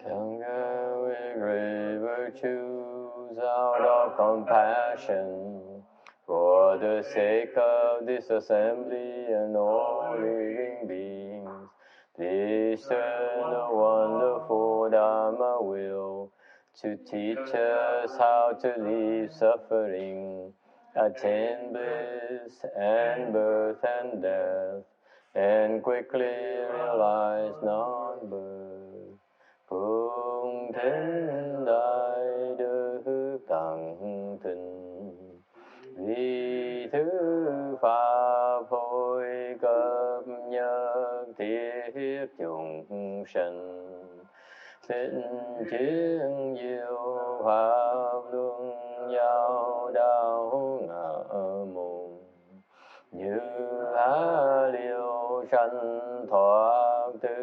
Conquer with great virtues out of compassion for the sake of this assembly and all living beings. Please turn the wonderful Dharma will to teach us how to leave suffering, attain bliss and birth and death, and quickly realize non-birth. Phương thính đại đức tặng thịnh, vì thứ pháp hội cấp nhất thiết chúng sanh. Thịnh chiến diệu pháp luân giao đạo ngã môn, như há liêu sanh thoát tư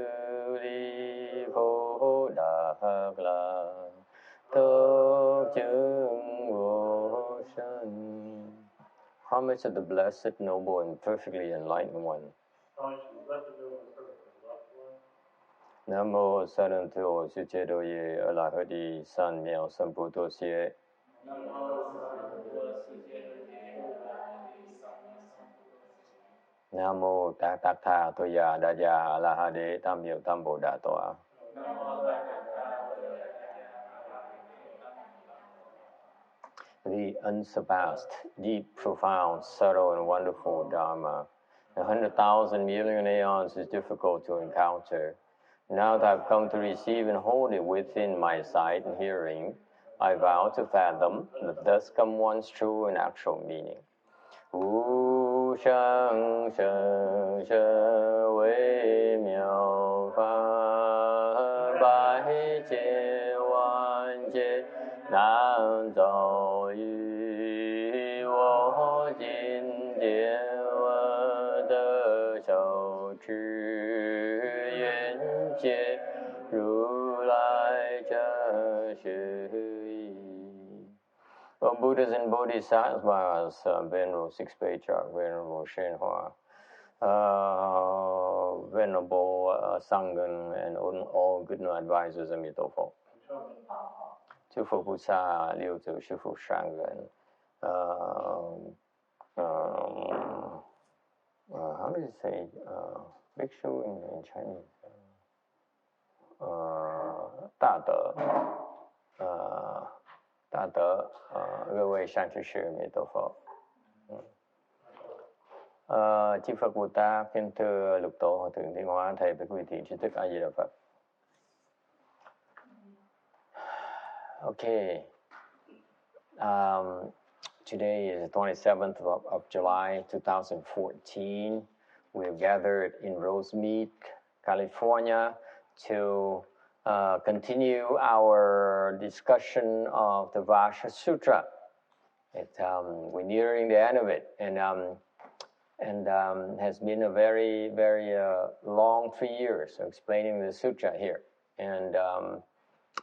ly khổ đạc là tốc chứng vô sanh. Homage of the Blessed, Noble, and Perfectly Enlightened One. Nam mô Sa Đàn Thổ Sư Chế Đô Ye A La Hơ Đi San Miao Sam Bồ Tô Xie. Nam mô Ta Tát Tha Tô Ya Đa Ya A La Ha Đế Tam Miệu Tam Bồ Đà Tọa. The unsurpassed, deep, profound, subtle, and wonderful Dharma. 100,000 million aeons is difficult to encounter. Now that I've come to receive and hold it within my sight and hearing, I vow to fathom that thus come one's true and actual meaning. Wu shang sheng she wei miao fa bai jie wan jie nan zhao yu wo jin jie wen de shou zhi yuan jie ru lai zhe xue yi. Well, Buddhas and Bodhisattvas, Venerable Sixth Patriarch, Venerable Shenhua, Venerable Sangha, and all good advisors of Mitofo. 诸佛菩萨、六祖、师父、上人 how do you say bhikshu in Chinese? 大德 大德各位善知识弥陀佛. Chư Phật Bồ Tát, kính thưa Lục Tổ Hòa Thượng Thiên Hóa, thầy với quý vị trí thức A Di Đà Phật. Okay. Today is the 27th of July 2014. We've gathered in Rosemead, California to continue our discussion of the Vajra Sutra. We're nearing the end of it, and has been a very, very long 3 years of explaining the sutra here. And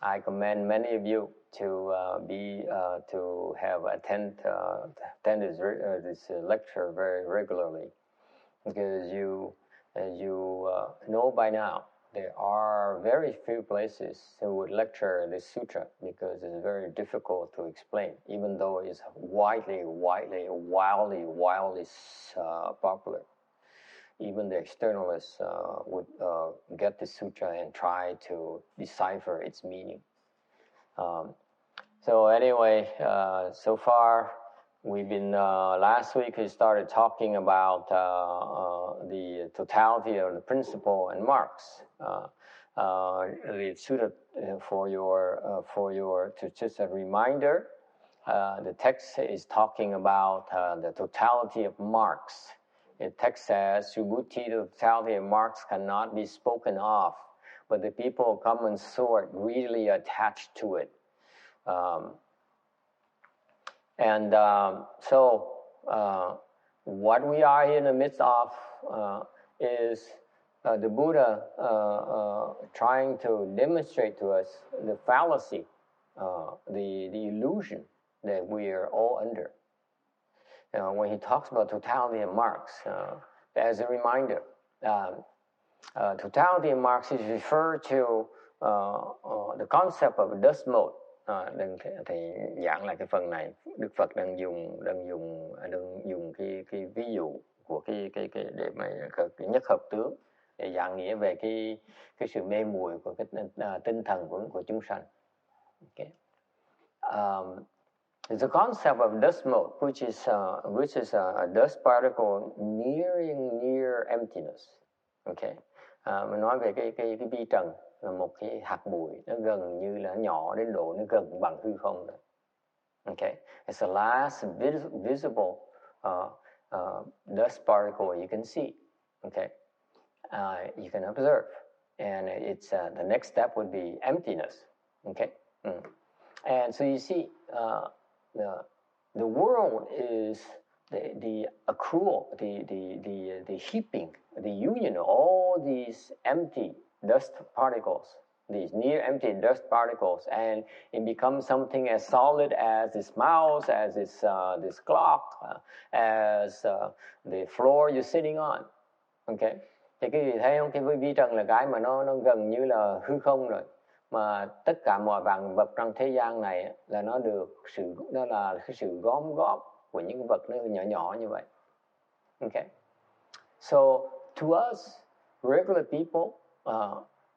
I commend many of you to attend this lecture very regularly, because as you know by now, there are very few places who would lecture this sutra, because it's very difficult to explain, even though it's wildly popular. Even the externalists would get the sutra and try to decipher its meaning. So anyway, so far we've been, last week we started talking about the totality of the principle and marks. The sutra, just a reminder, the text is talking about the totality of marks. The text says, Subhuti, the totality of marks cannot be spoken of, but the people of common sort greedily attached to it. So what we are in the midst of is the Buddha trying to demonstrate to us the fallacy, the illusion that we are all under. When he talks about totality of marks, as a reminder, totality of marks is referred to the concept of dust mode. Thì giảng lại cái phần này. Đức Phật đang dùng cái ví dụ của cái để mà cái nhất hợp tướng để giảng nghĩa về cái sự mê muội của cái tinh thần của chúng sanh. Okay. The concept of dust mode, which is a dust particle near emptiness. Okay. Mình nói về cái vi trần là một cái hạt bụi, nó gần như là nhỏ đến độ nó gần bằng hư không rồi. Okay. It's the last visible dust particle you can see. Okay. You can observe, and it's the next step would be emptiness. Okay. And so you see, the world is the accrual, the heaping, the union of all these empty dust particles, these near empty dust particles, and it becomes something as solid as this mouse, as this clock, as the floor you're sitting on. Okay. Thì quý vị thấy không, cái vi trần là cái mà nó gần như là hư không rồi, mà tất cả mọi vạn vật trong thế gian này là nó là cái sự gom góp của những vật nó nhỏ nhỏ như vậy. Okay. So to us regular people,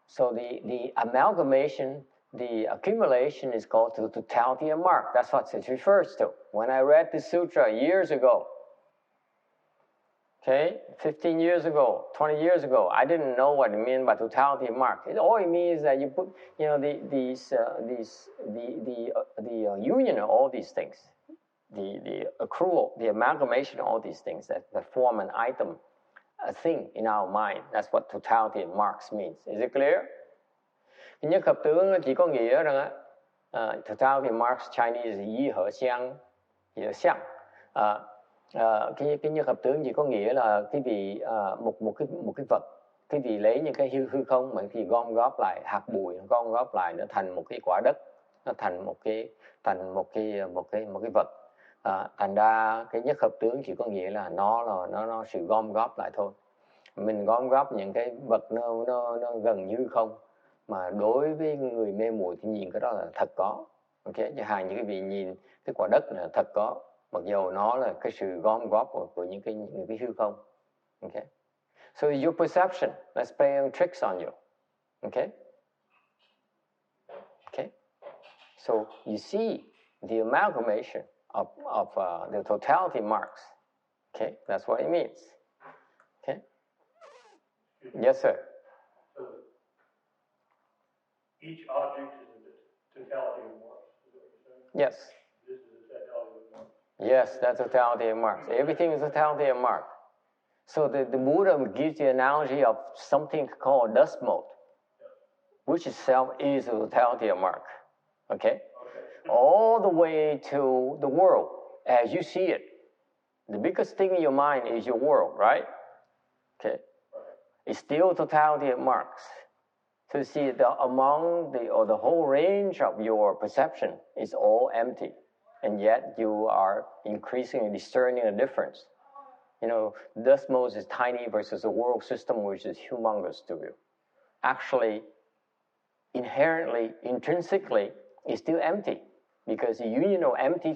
so the amalgamation, the accumulation is called the totality of mark. That's what it refers to. When I read the sutra years ago, okay, 15 years ago, 20 years ago, I didn't know what it meant by totality of mark. All it means that you put, you know, the union of all these things, the accrual, the amalgamation of all these things that form an item, a thing in our mind. That's what totality of marks means. Is it clear? Cái nhất hợp tướng chỉ có nghĩa rằng totality of marks Chinese yi he xiang, cái nhất hợp tướng chỉ có nghĩa là cái vị một cái vật, cái vị lấy những cái hư không mà thì gom góp lại, hạt bụi gom góp lại nó thành một cái quả đất, nó thành một cái vật. Thành ra cái nhất hợp tướng chỉ có nghĩa là nó sự gom góp lại thôi. Mình gom góp những cái vật nó gần như không, mà đối với người mê muội thì nhìn cái đó là thật có. Okay, chẳng hạn như cái vị nhìn cái quả đất là thật có, mặc dù nó là cái sự gom góp của những cái hư không. Okay. So your perception, let's play tricks on you. Okay. Okay. So you see the amalgamation of the totality marks. Okay, that's what it means. Okay. Yes, sir. So each object is a totality of marks. Is that what you're saying? Yes. This is a totality of marks. Yes, that's totality of marks. Everything is totality of mark. So the Buddha gives the analogy of something called dust mote, which itself is a totality of mark. Okay? All the way to the world as you see it. The biggest thing in your mind is your world, right? Okay. It's still totality of marks. So you see, the whole range of your perception is all empty. And yet you are increasingly discerning a difference. You know, dust mote is tiny versus a world system which is humongous to you. Actually, inherently, intrinsically, it's still empty. Because the union of empty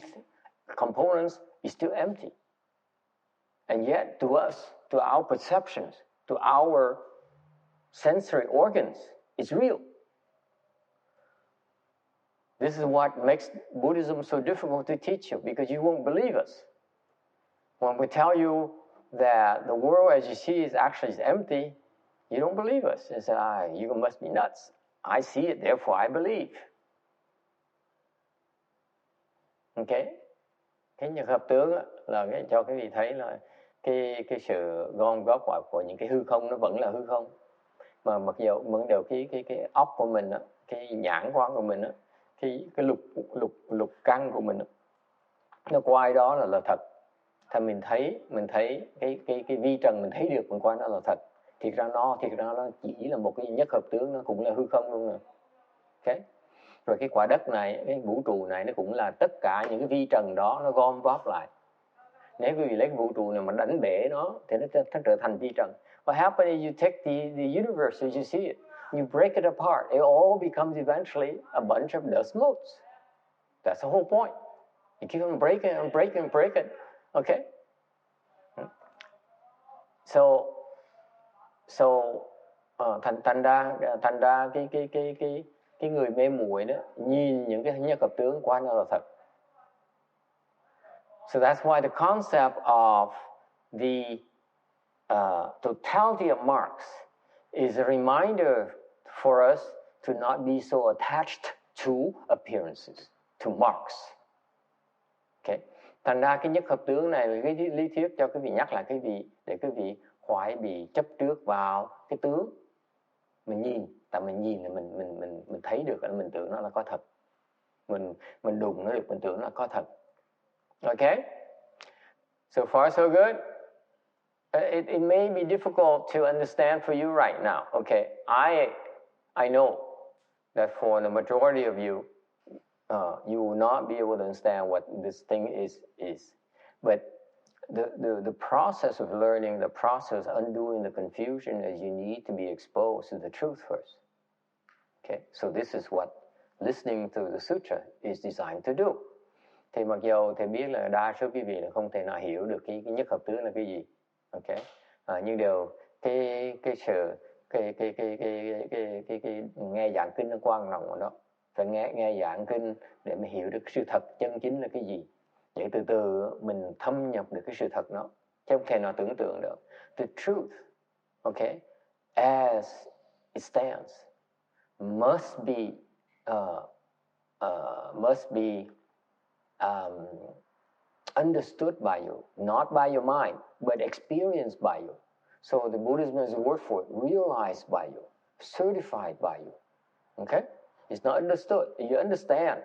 components is still empty. And yet, to us, to our perceptions, to our sensory organs, it's real. This is what makes Buddhism so difficult to teach you, because you won't believe us. When we tell you that the world as you see is actually empty, you don't believe us. You say, you must be nuts. I see it, therefore I believe. Okay. Cái nhật hợp tướng là cho quý vị thấy là cái sự gom góp của những cái hư không nó vẫn là hư không, mà mặc dù cái óc của mình á, cái nhãn quan của mình á, cái lục căn của mình á, nó coi đó là thật. Thì mình thấy cái vi trần mình thấy được, mình coi nó là thật. Thiệt ra nó chỉ là một cái nhất hợp tướng, nó cũng là hư không luôn rồi. Okay. Rồi cái quả đất này, cái vũ trụ này nó cũng là tất cả những cái vi trần đó nó gom góp lại. Nếu quý vị lấy cái vũ trụ này mà đánh bể nó thì nó trở thành vi trần. What happens is you take the universe as you see it. you break it apart, it all becomes eventually a bunch of dust motes. That's the whole point. You keep on breaking and breaking and breaking. Okay? So thành ra cái người mê muội đó nhìn những cái nhất hợp tướng quá nó là thật. So that's why the concept of the totality of marks is a reminder for us to not be so attached to appearances, to marks. Okay. Thành ra cái nhất hợp tướng này là cái lý thuyết cho quý vị nhắc lại quý vị để quý vị khỏi bị chấp trước vào cái tướng. Mình nhìn, tại mình nhìn là mình thấy được là mình tưởng nó là có thật. Mình đụng nó được mình tưởng nó là có thật. Okay? So far so good. It may be difficult to understand for you right now. Okay, I know that for the majority of you, you will not be able to understand what this thing is. But the process of learning, the process of undoing the confusion is you need to be exposed to the truth first. Okay, so this is what listening to the sutra is designed to do. Thì mặc dù thầy biết là đa số quý vị là không thể nào hiểu được cái nhất hợp tướng là cái gì. Okay, nhưng điều cái sự cái nghe giảng kinh nó quan trọng ở đó. Phải nghe giảng kinh để mà hiểu được sự thật chân chính là cái gì, để từ từ mình thâm nhập được cái sự thật đó, chứ không thể nào tưởng tượng được. The truth, okay, as it stands, must be understood by you, not by your mind, but experienced by you. So the Buddhism is a word for it, realized by you, certified by you. Okay? It's not understood. You understand.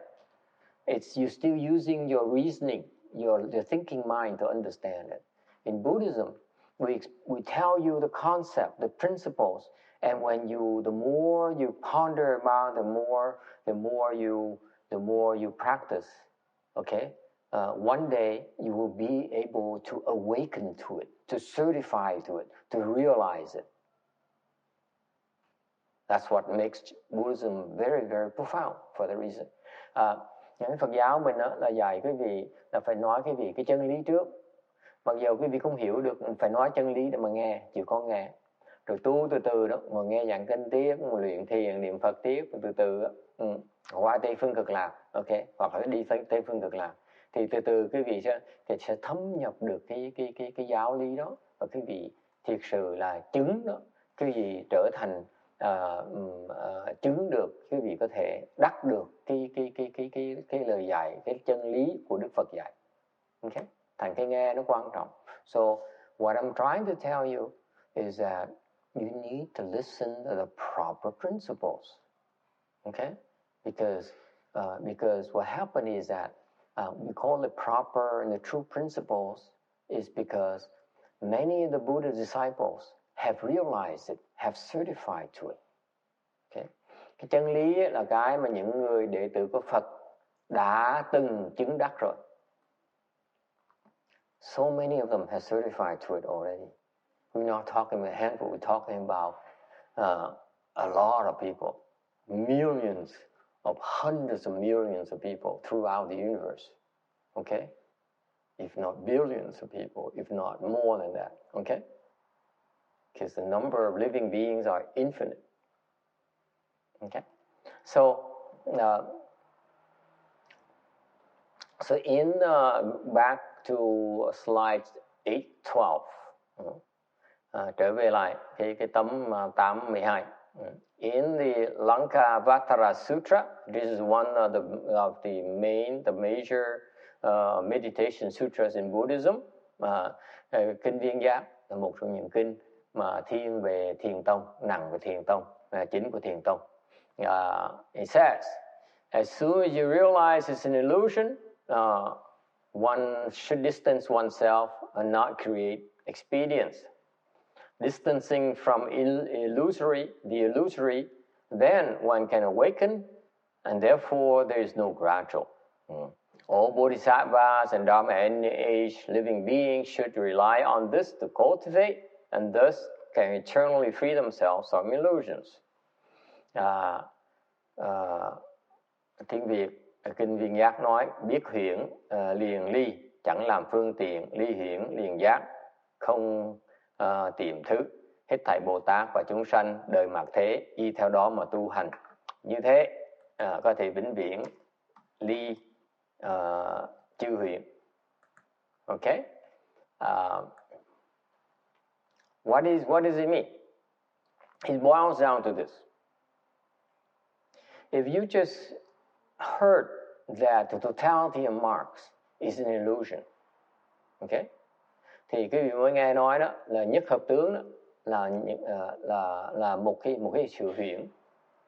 It's you're still using your reasoning, your thinking mind to understand it. In Buddhism, we tell you the concept, the principles, and the more you ponder about, the more you practice. Okay, one day you will be able to awaken to it, to certify to it, to realize it. That's what makes Buddhism very, very profound for the reason. Những Phật giáo mình đó, là dạy quý vị là phải nói quý vị cái chân lý trước. Mặc dù quý vị không hiểu được, mình phải nói chân lý để mà nghe, chịu khó nghe. Rồi tu từ từ đó, ngồi nghe giảng kinh tiếp, ngồi luyện thiền, niệm Phật tiếp, từ từ đó, qua Tây Phương Cực Lạc, ok, hoặc là đi Tây Phương Cực Lạc. Thì từ từ quý vị sẽ thấm nhập được cái giáo lý đó, và quý vị thiệt sự là chứng đó, quý vị trở thành chứng được, quý vị có thể đắc được cái lời dạy, cái chân lý của Đức Phật dạy. Okay? Thành cái nghe nó quan trọng. So what I'm trying to tell you is that you need to listen to the proper principles. Okay? Because what happened is that we call it proper and the true principles is because many of the Buddha's disciples have realized it, have certified to it. Okay? Cái chân lý là cái mà những người đệ tử của Phật đã từng chứng đắc rồi. So many of them have certified to it already. We're not talking about a handful, we're talking about a lot of people, millions of hundreds of millions of people throughout the universe. Okay? If not billions of people, if not more than that. Okay? Because the number of living beings are infinite. Okay, so in back to slide 812, trở về lại cái tấm 812. In the Lankavatara Sutra, this is one of the major meditation sutras in Buddhism. Kinh Viên Giác là một trong những kinh mà thiên về thiền tông, nặng về thiền tông, chính của thiền tông. It says, as soon as you realize it's an illusion, one should distance oneself and not create experience. Distancing from the illusory, then one can awaken, and therefore there is no gradual. All bodhisattvas and Dharma any age living beings should rely on this to cultivate, and thus can eternally free themselves from illusions. Tiếng Việt kinh Viên Giác nói biết huyễn liền ly, chẳng làm phương tiện, ly huyễn liền giác, không tiệm thứ, hết thảy Bồ Tát và chúng sanh đời mạt thế y theo đó mà tu hành. Như thế có thể vĩnh viễn ly chư huyễn. Okay? What does it mean? It boils down to this. If you just heard that the totality of marks is an illusion, okay? Thì quý vị mới nghe nói đó là nhất hợp tướng đó là một cái sự huyễn.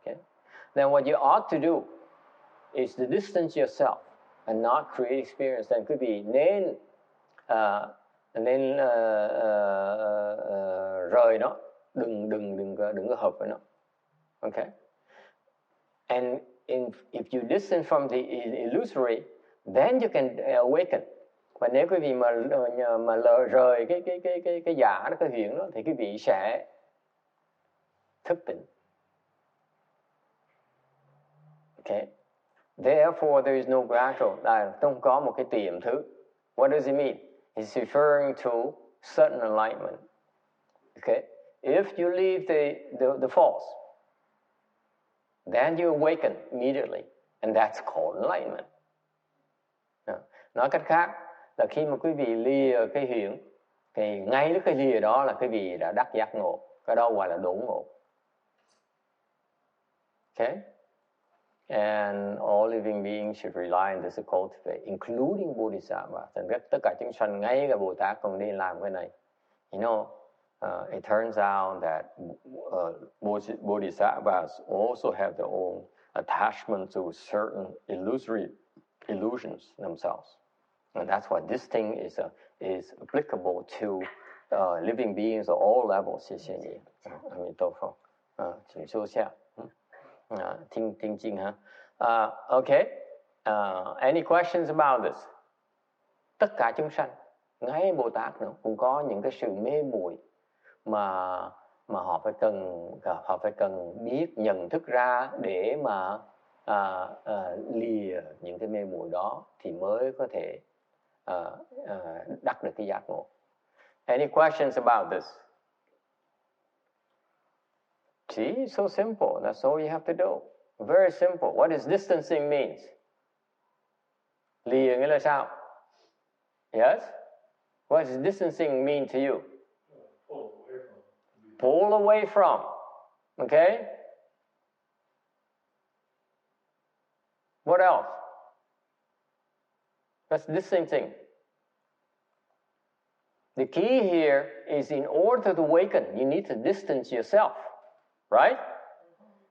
Okay? Then what you ought to do is to distance yourself and not create experience. Then quý vị nên rời nó, đừng có hợp với nó. Okay? And if you distance from the illusory, then you can awaken. Và nếu quý vị mà rời cái giả đó, cái huyễn đó, thì quý vị sẽ thức tỉnh. Okay. Therefore, there is no gradual. Không có một cái tiềm thứ. What does it mean? It's referring to sudden enlightenment. Okay. If you leave the false, then you awaken immediately, and that's called enlightenment. Nói cách khác là khi mà quý vị lìa cái huyễn, thì ngay lúc cái lìa đó là quý vị đã đắc giác ngộ. Cái đó gọi là đốn ngộ. Okay? And all living beings should rely on this to cultivate, including Bodhisattva. Tất cả chúng sanh, ngay cả Bồ Tát còn nên làm cái này. You know, it turns out that Bodhisattvas also have their own attachment to certain illusory illusions themselves. And that's why this thing is applicable to living beings of all levels. Okay. Any questions about this? Tất cả chúng sanh, ngay Bồ Tát nữa, cũng có những cái sự mê muội mà họ phải cần biết, nhận thức ra để mà lìa những cái mê muội đó thì mới có thể đắc được cái giác ngộ. Any questions about this? See, it's so simple. That's all you have to do. Very simple. What does distancing means? Lìa nghĩa là sao? Yes? What does distancing mean to you? Pull away from. Okay? What else? That's distancing. The key here is in order to awaken, you need to distance yourself. Right?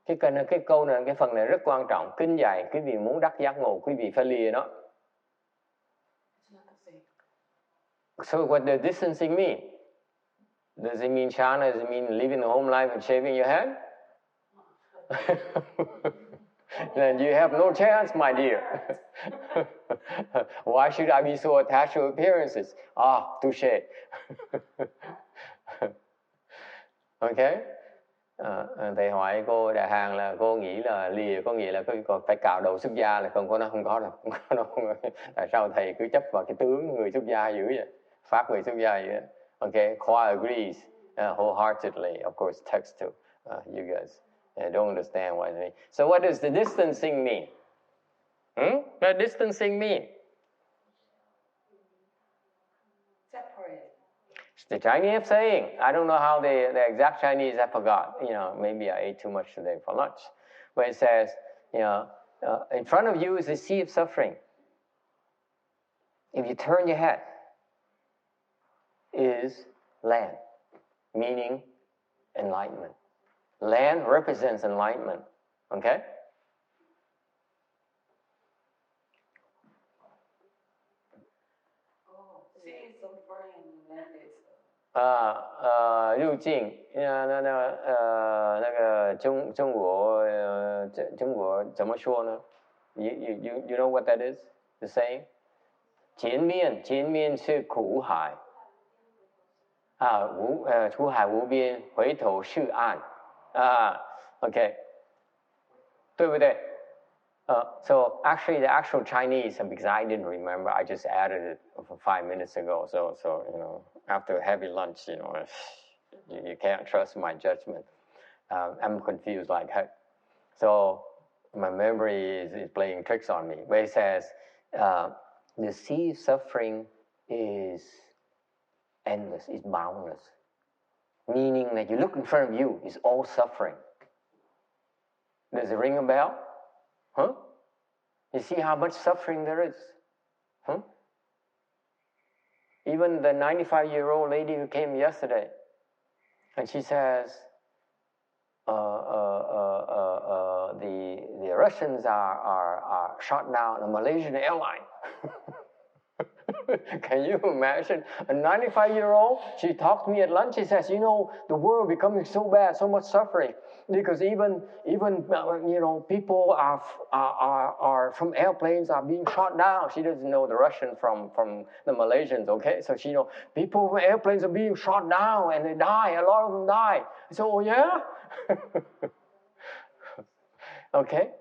Cái câu này, cái phần này rất quan trọng. Kinh dạy, quý vị muốn đắc giác ngộ, quý vị phải lìa nó. So what does distancing mean? Does it mean jhana? Does it mean living the home life and shaving your head? Then you have no chance, my dear. Why should I be so attached to appearances? Touché. Okay? Thầy hỏi cô Đại Hàn là cô nghĩ là lìa có nghĩa là phải cạo đầu xuất gia, là không có đâu. Tại sao thầy cứ chấp vào cái tướng người xuất gia dữ vậy? Pháp người xuất gia vậy? Okay, Khoa agrees wholeheartedly. Of course, text too. You guys don't understand what it means. So what does the distancing mean? What does distancing mean? Separate. It's the Chinese saying. I don't know how the exact Chinese, I forgot. You know, maybe I ate too much today for lunch. But it says, you know, in front of you is the sea of suffering. If you turn your head, is land, meaning enlightenment. Land represents enlightenment. Okay? Sea is suffering and land is 入境，那个中国怎么说呢？You know what that is? The saying? 前面是苦海，苦海无边，回头是岸。Okay. 对不对? So actually, the actual Chinese, because I didn't remember, I just added it 5 minutes ago. So after a heavy lunch, you can't trust my judgment. I'm confused like heck. So my memory is playing tricks on me. But it says, the sea of suffering is endless, is boundless. Meaning that you look in front of you, it's all suffering. Does it ring a bell? Huh? You see how much suffering there is? Huh? Even the 95-year-old lady who came yesterday, and she says, the Russians are shot down a Malaysian airline. Can you imagine? A 95-year-old, she talked to me at lunch, she says, the world becoming so bad, so much suffering, because even people are from airplanes are being shot down. She doesn't know the Russian from the Malaysians, okay? So she people from airplanes are being shot down and they die, a lot of them die. So, yeah? Okay?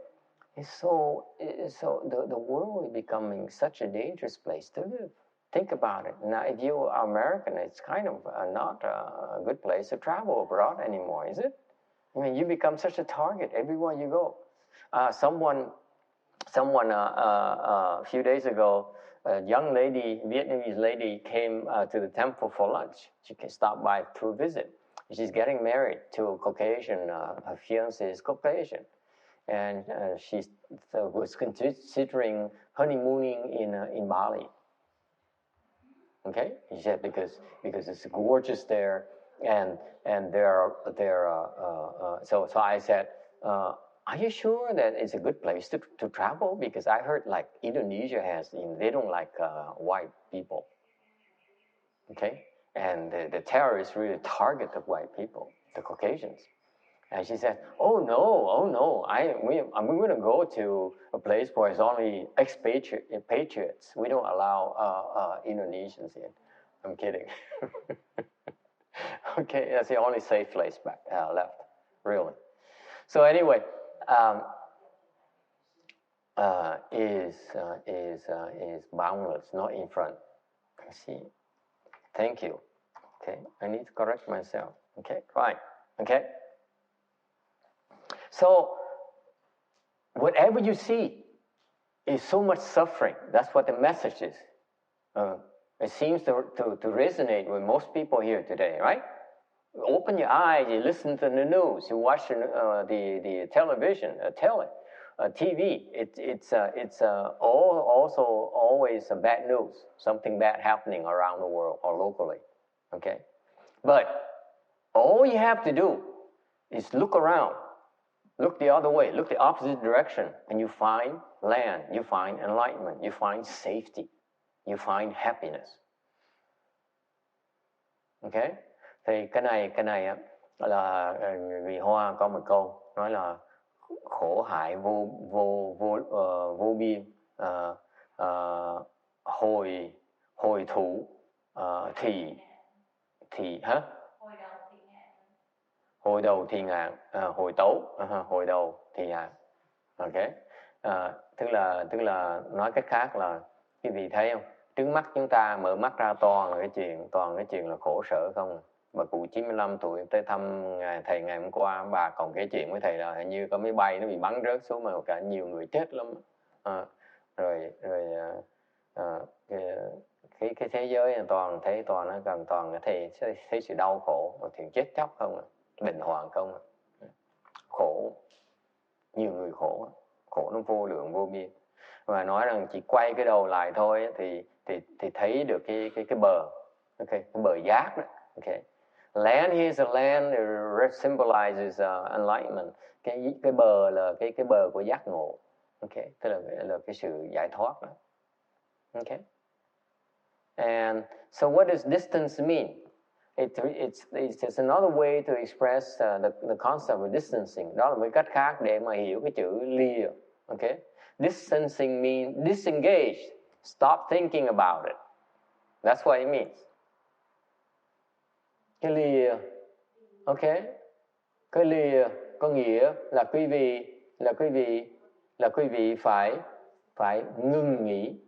So the world is becoming such a dangerous place to live. Think about it. Now, if you are American, it's kind of not a good place to travel abroad anymore, is it? I mean, you become such a target everywhere you go. Someone a few days ago, a young lady, Vietnamese lady, came to the temple for lunch. She stopped by to visit. She's getting married to a Caucasian. Her fiancé is Caucasian. And she was considering honeymooning in Bali. Okay, she said because it's gorgeous there, and so I said, are you sure that it's a good place to travel? Because I heard like Indonesia they don't like white people. Okay, and the terrorists really target the white people, the Caucasians. And she said, oh no, we're going to go to a place where it's only expatriates. We don't allow Indonesians in. I'm kidding. Okay, that's the only safe place left, really. So anyway, is boundless, not in front. See, thank you. Okay, I need to correct myself. Okay, right. Okay. So, whatever you see is so much suffering. That's what the message is. It seems to resonate with most people here today, right? Open your eyes, you listen to the news, you watch the television, TV. It's also always bad news, something bad happening around the world or locally. Okay, but all you have to do is look around. Look the other way, look the opposite direction, and you find land, you find enlightenment, you find safety, you find happiness. Okay? Thì cái này là người Hoa có một câu nói là khổ hại vô biên, hồi thủ thì hả? Hồi đầu thì ngạn, hồi đầu thì ngạn. Okay. Tức là nói cách khác là quý vị thấy không? Trước mắt chúng ta mở mắt ra toàn cái chuyện là khổ sở không. Bà cụ 95 tuổi tới thăm thầy ngày hôm qua, bà còn kể chuyện với thầy là hình như có máy bay nó bị bắn rớt xuống mà cả nhiều người chết lắm. Cái thế giới toàn nó gần toàn thấy sự đau khổ và chuyện chết chóc không à. Bệnh hoạn không, khổ, nhiều người khổ nó vô lượng vô biên. Và nói rằng chỉ quay cái đầu lại thôi thì thấy được cái bờ, okay, cái bờ giác đó. Okay. Land, here's a land that symbolizes enlightenment. Cái bờ là cái bờ của giác ngộ. Okay, tức là cái sự giải thoát đó. Okay. And so what does distance mean? It's just another way to express the concept of distancing. Đó là một cách khác để mà hiểu cái chữ lìa. Okay? Distancing means disengage. Stop thinking about it. That's what it means. Cái lìa, okay? Cái lìa có nghĩa là quý vị là quý vị phải ngừng nghĩ,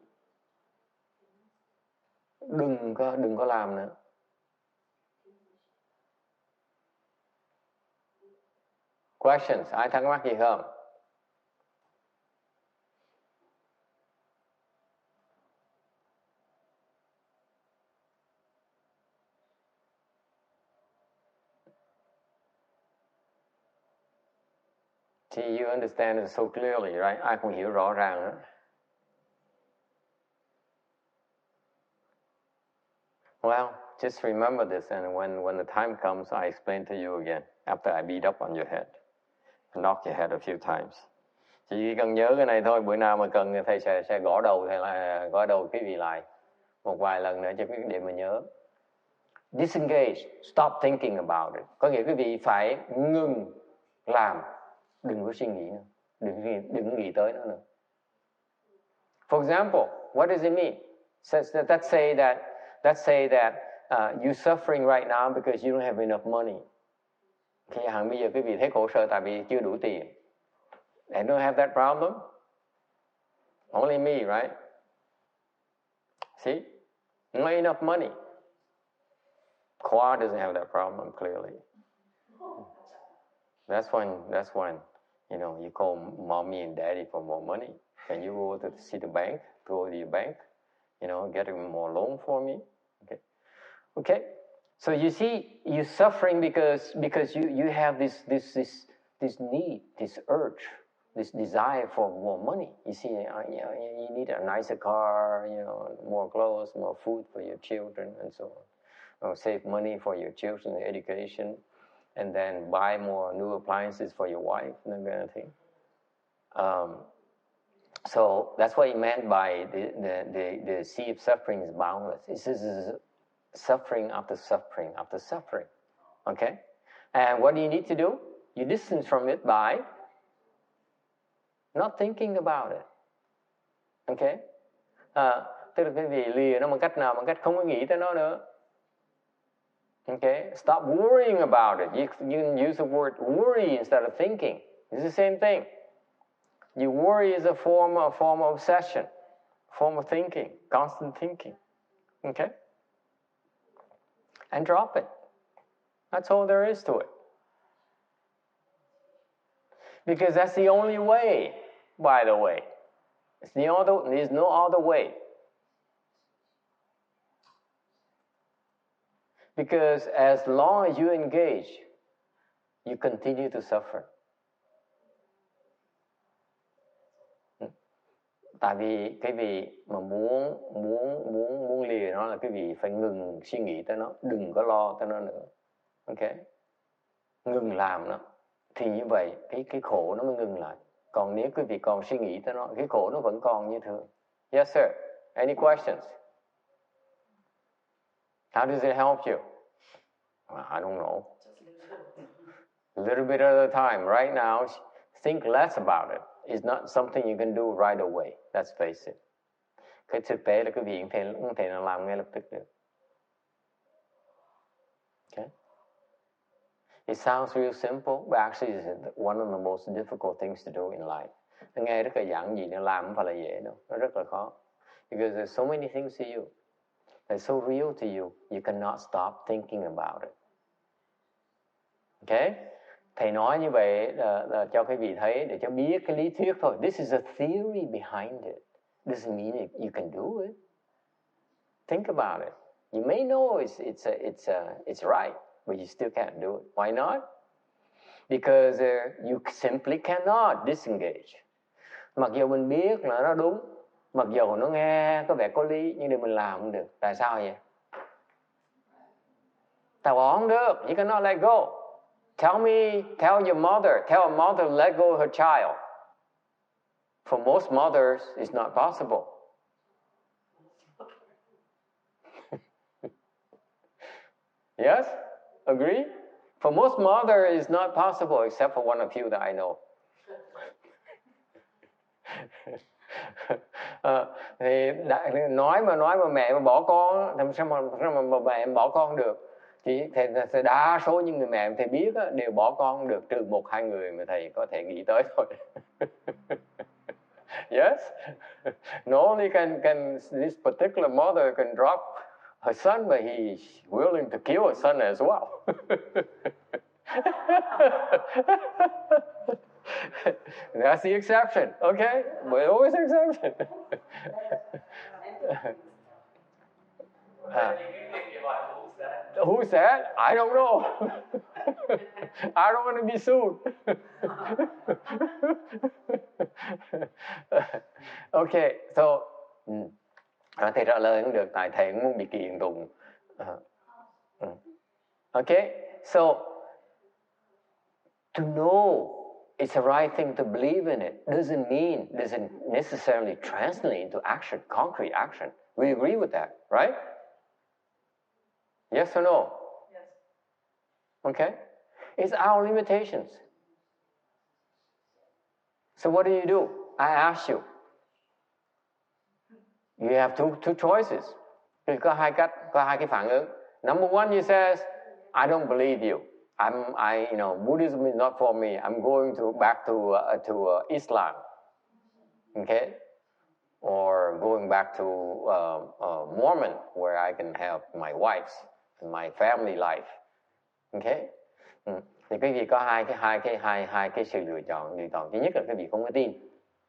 đừng có làm nữa. Questions? Ai thắc mắc gì không? See, you understand it so clearly, right? Ai cũng hiểu rõ ràng đó. Well, just remember this, and when the time comes, I explain to you again after I beat up on your head, knock your head a few times. Chỉ cần nhớ cái này thôi, bữa nào mà cần thầy sẽ gõ đầu thầy là gõ đầu quý vị lại một vài lần nữa cho quý vị để mà nhớ. Disengage, stop thinking about it. Có nghĩa quý vị phải ngừng làm, đừng có suy nghĩ nữa, đừng nghĩ tới nó nữa. For example, what does it mean? Let's say that you're suffering right now because you don't have enough money. Khi hẳn bây giờ quý vị thấy khổ sở tại vì chưa đủ tiền. I don't have that problem. Only me, right? See? Not enough money. Khoa doesn't have that problem, clearly. That's when you call mommy and daddy for more money. Can you go to see the bank? Go to your bank, get more loan for me? Okay. So you see, you're suffering because you have this need, this urge, this desire for more money. You see, you need a nicer car, more clothes, more food for your children, and so on. Or save money for your children's education, and then buy more new appliances for your wife, and that kind of thing. So that's what he meant by the sea of suffering is boundless. This is suffering after suffering after suffering. Okay? And what do you need to do? You distance from it by not thinking about it. Okay? Tức là cái gì lìa nó bằng cách nào? Bằng cách không có nghĩ tới nó nữa. Okay? Stop worrying about it. You can use the word worry instead of thinking. It's the same thing. You worry is a form of obsession, a form of thinking, constant thinking. Okay? And drop it. That's all there is to it. Because that's the only way, by the way. There's no other way. Because as long as you engage, you continue to suffer. Tại vì cái vị mà muốn lìa nó là cái vị phải ngừng suy nghĩ tới nó, đừng có lo tới nó nữa. Ok? Ngừng làm nó. Thì như vậy cái khổ nó mới ngừng lại. Còn nếu quý vị còn suy nghĩ tới nó, cái khổ nó vẫn còn như thường. Yes sir. Any questions? How does it help you? I don't know. A little bit at a time. Right now, think less about it. It's not something you can do right away. Let's face it. Cái thực tế là quý vị không thể làm ngay lập tức được. Okay? It sounds real simple, but actually it's one of the most difficult things to do in life. Nó nghe rất là giản dị, nó làm không phải là dễ đâu. Nó rất là khó. Because there's so many things to you. They're so real to you, you cannot stop thinking about it. Okay? Thầy nói như vậy là cho quý vị thấy, để cho biết cái lý thuyết thôi. This is a theory behind it. Doesn't mean you can do it. Think about it. You may know it's right, but you still can't do it. Why not? Because you simply cannot disengage. Mặc dù mình biết là nó đúng, mặc dù nó nghe có vẻ có lý, nhưng điều mình làm không được. Tại sao vậy? Tại bỏ không được. You cannot let go. Tell your mother, tell a mother let go of her child. For most mothers, it's not possible. Yes? Agree? For most mothers, it's not possible except for one of you that I know. Thì nói mà mẹ mà bỏ con, làm sao mà mẹ bỏ con được? Thì đa số những người mẹ thầy biết á, đều bỏ con được, trừ 1-2 người mà thầy có thể nghĩ tới thôi. Yes. Not only can this particular mother can drop her son, but he's willing to kill her son as well. That's the exception, okay? But always exception. Who said? I don't know. I don't want to be sued. Okay, so thầy trả lời không được, tại thầy cũng muốn bị kiện tụng. Okay, so to know it's the right thing to believe in it doesn't necessarily translate into action, concrete action. We agree with that, right? Yes or no? Yes. Okay? It's our limitations. So what do? I ask you. You have two choices. Có hai cách, có hai cái phản ứng. Number one, you says, I don't believe you. Buddhism is not for me. I'm going back to Islam. Okay? Or going back to Mormon, where I can have my wives and my family life. Okay? Thì quý vị có hai cái sự lựa chọn. Lựa chọn thứ nhất là quý vị không có tin.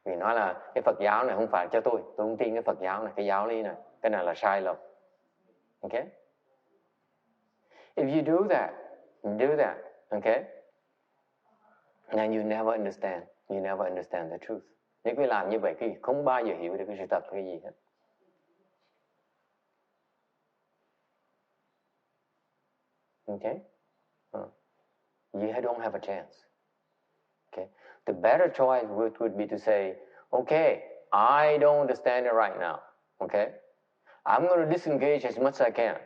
Vì nói là cái Phật giáo này không phải cho tôi không tin cái Phật giáo này, cái giáo lý này, cái này là sai lầm. Okay? If you do that, okay? Then you never understand the truth. Nếu quý làm như vậy, quý vị không bao giờ hiểu được cái sự thật cái gì hết. Okay? You don't have a chance. Okay? The better choice would be to say, okay, I don't understand it right now. Okay? I'm going to disengage as much as I can.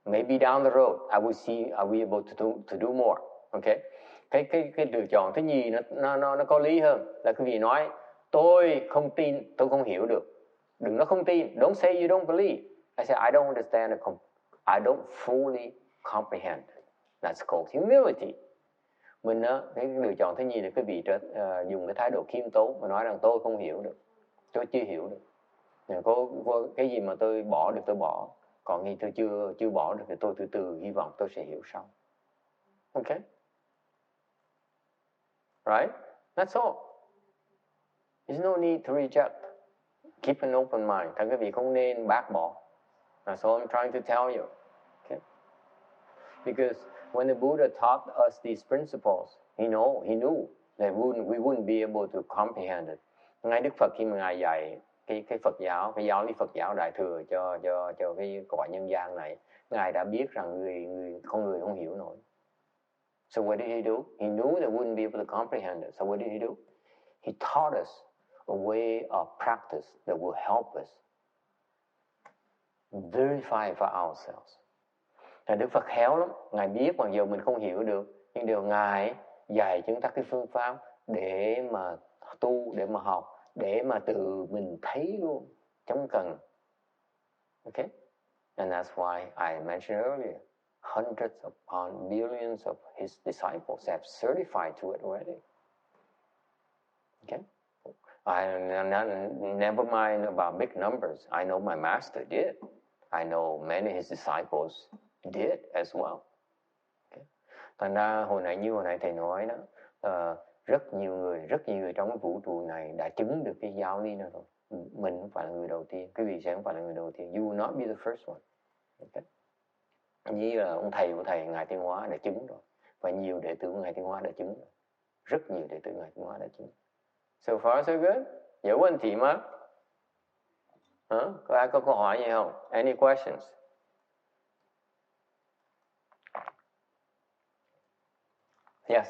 Maybe down the road, I'll be able to do more. Okay? Cái lựa chọn thứ nhì nó có lý hơn là quý vị nói tôi không tin, tôi không hiểu được. Đừng nói không tin. Don't say you don't believe. I say I don't understand. I don't fully comprehend. That's called humility. Mình cái lựa chọn thứ nhì là quý vị dùng cái thái độ khiêm tốn và nói rằng tôi không hiểu được, tôi chưa hiểu được. Có cái gì mà tôi bỏ được tôi bỏ, còn khi tôi chưa bỏ được thì tôi từ từ hy vọng tôi sẽ hiểu sau. Okay? Right? That's all. There's no need to reject. Keep an open mind. Các quý vị không nên bác bỏ. That's all I'm trying to tell you. Okay? Because when the Buddha taught us these principles, he knew that we wouldn't be able to comprehend it. Ngay Đức Phật khi mà Ngài dạy cái Phật giáo, cái giáo lý Phật giáo Đại thừa cho cái cõi nhân gian này, Ngài đã biết rằng người không hiểu nổi. So what did he do? He knew they wouldn't be able to comprehend it. So what did he do? He taught us a way of practice that will help us verify for ourselves. Đức Phật khéo lắm, Ngài biết mặc dù mình không hiểu được, nhưng điều Ngài dạy chúng ta cái phương pháp để mà tu, để mà học, để mà tự mình thấy luôn, chẳng cần. Okay? And that's why I mentioned earlier, hundreds upon billions of his disciples have certified to it already. Okay? Never mind about big numbers. I know my master did. I know many of his disciples did as well. Okay. Thành ra hồi nãy thầy nói đó, rất nhiều người trong cái vũ trụ này đã chứng được cái giáo lý này rồi. Mình không phải là người đầu tiên, quý vị sẽ không phải là người đầu tiên. You will not be the first one. Okay. Như là ông thầy của thầy Ngài Tiên Hóa đã chứng rồi, và nhiều đệ tử của Ngài Tiên Hóa đã chứng rồi. Rất nhiều đệ tử Ngài Tiên Hóa đã chứng. So far so good. Có vấn đề mà? Có ai có câu hỏi gì không? Any questions? Yes.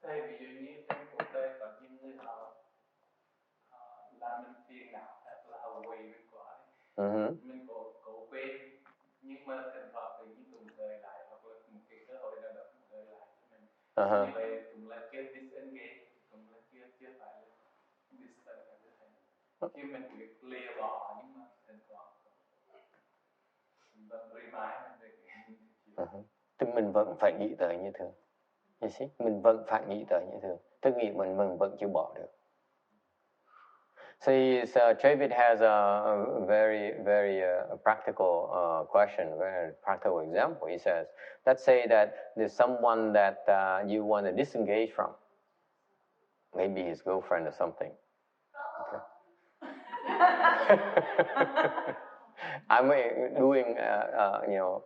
Thầy, ví dụ như trong cuộc đời có những người họ làm mình phiền não hoặc là họ quậy mình quá, mình có quên, nhưng mà thỉnh thoảng tự nhiên cũng rời lại, hoặc là một cái cơ hội nào đó cũng rời lại cho mình. Như vậy cũng là chưa disengage, cũng là chưa phải là distance ở cái thầy. Khi mình biết lìa bỏ, nhưng mà thỉnh thoảng vẫn remind mình về cái Thì mình vẫn phải nghĩ tới như thường. You see? Mình vẫn phải nghĩ tới như thường. Tôi nghĩ mình vẫn chưa bỏ được. So David has a very, very practical question, a very practical example. He says, let's say that there's someone that you want to disengage from. Maybe his girlfriend or something. Okay. I'm doing,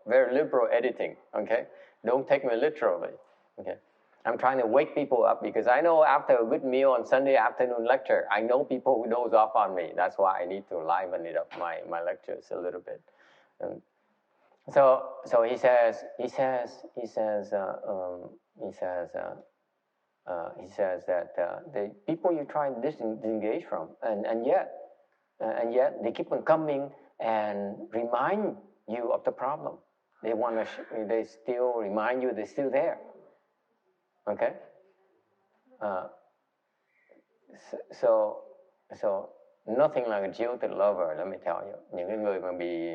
very liberal editing, okay? Don't take me literally, okay? I'm trying to wake people up because I know after a good meal on Sunday afternoon lecture, I know people who doze off on me. That's why I need to liven it up my lectures a little bit. So he says that the people you try to disengage from, and yet they keep on coming and remind you of the problem. They still remind you they're still there. Okay. So nothing like a jilted lover. Let me tell you. Những cái người mà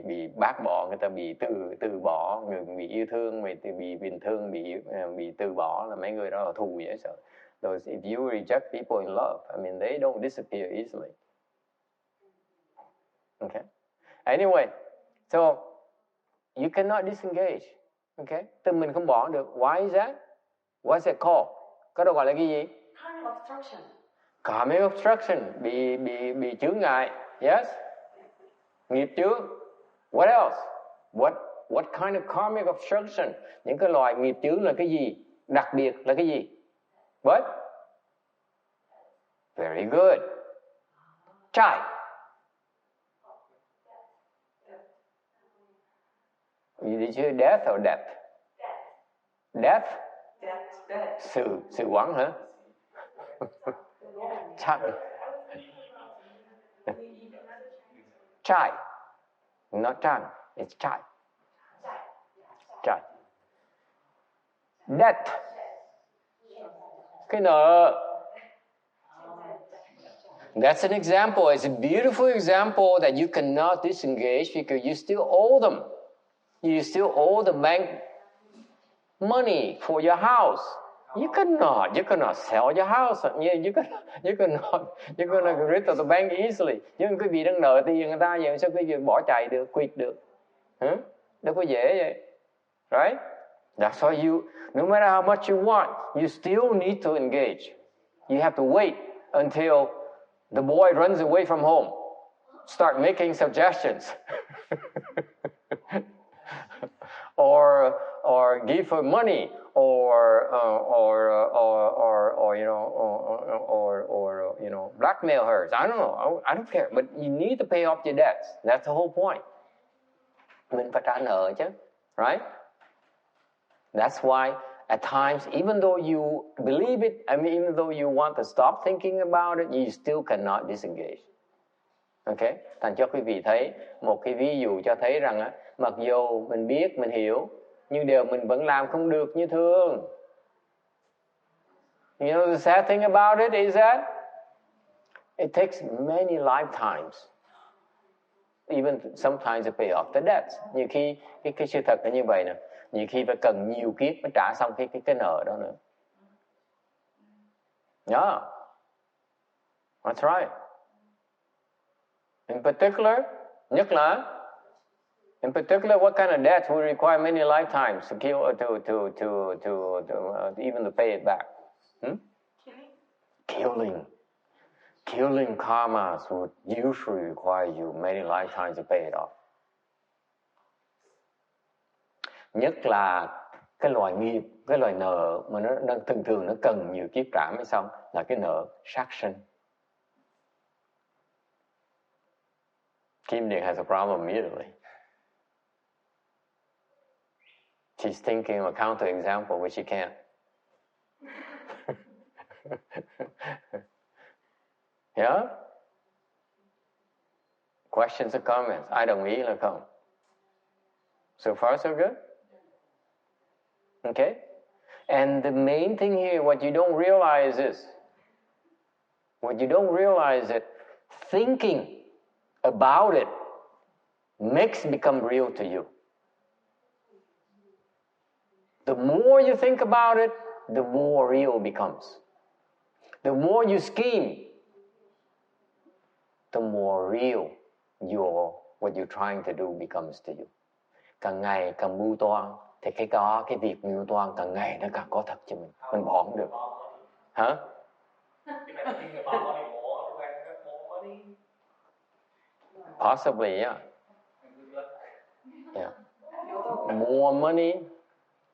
bị bác bỏ, người ta bị từ bỏ, người bị yêu thương, bị bình thương, bị từ bỏ là mấy người đó là thù dễ sợ. Those if you reject people in love, I mean they don't disappear easily. Okay. Anyway, so you cannot disengage. Okay. Tức mình không bỏ được. Why is that? What's it called? Có được gọi là cái gì? Karmic obstruction. Karmic obstruction, bị chướng ngại. Yes. Nghiệp chướng. What else? What kind of karmic obstruction? Những cái loại nghiệp chướng là cái gì? Đặc biệt là cái gì? What? Very good. Try. Did you death or death? Death? Death. Sự quán hả? Chai. Not chan. It's chai. Chai. Death. Cái nợ. That's an example. It's a beautiful example that you cannot disengage because you still owe them. You still owe the bank money for your house. You cannot sell your house. You cannot get rid of the bank easily. Nhưng quý vị đang nợ tiền người ta vậy sao quý vị bỏ chạy được, quỵt được? Đâu có dễ vậy. Right? That's why no matter how much you want, you still need to engage. You have to wait until the boy runs away from home. Start making suggestions. or give her money, or blackmail her. I don't know. I don't care. But you need to pay off your debts. That's the whole point. Mình phải trả nợ chứ, right? That's why at times, even though you believe it, even though you want to stop thinking about it, you still cannot disengage. Okay? Thành cho quý vị thấy một cái ví dụ cho thấy rằng mặc dù mình biết, mình hiểu, nhưng điều mình vẫn làm không được như thường. You know the sad thing about it is that it takes many lifetimes, even sometimes to pay off the debts. Nhiều khi cái sự thật là như vậy nè, nhiều khi phải cần nhiều kiếp mới trả xong cái nợ đó nữa. Yeah, that's right. In particular, what kind of debts will require many lifetimes to even to pay it back? Killing karmas would usually require you many lifetimes to pay it off. Nhất là cái loại nghiệp, cái loại nợ mà nó thường nó cần nhiều kiếp trả mới xong là cái nợ sát sinh. Kim Điện has a problem immediately. She's thinking of a counter-example which she can't. Yeah? Questions or comments? Ai đồng ý là không? So far, so good? Okay? And the main thing here, what you don't realize is that thinking about it makes it become real to you. The more you think about it, the more real it becomes. The more you scheme, the more real what you're trying to do becomes to you. Càng ngày càng mưu toan thì cái việc mưu toan càng ngày nó càng có thật cho mình bỏ không được. Hả? Possibly, yeah. Yeah.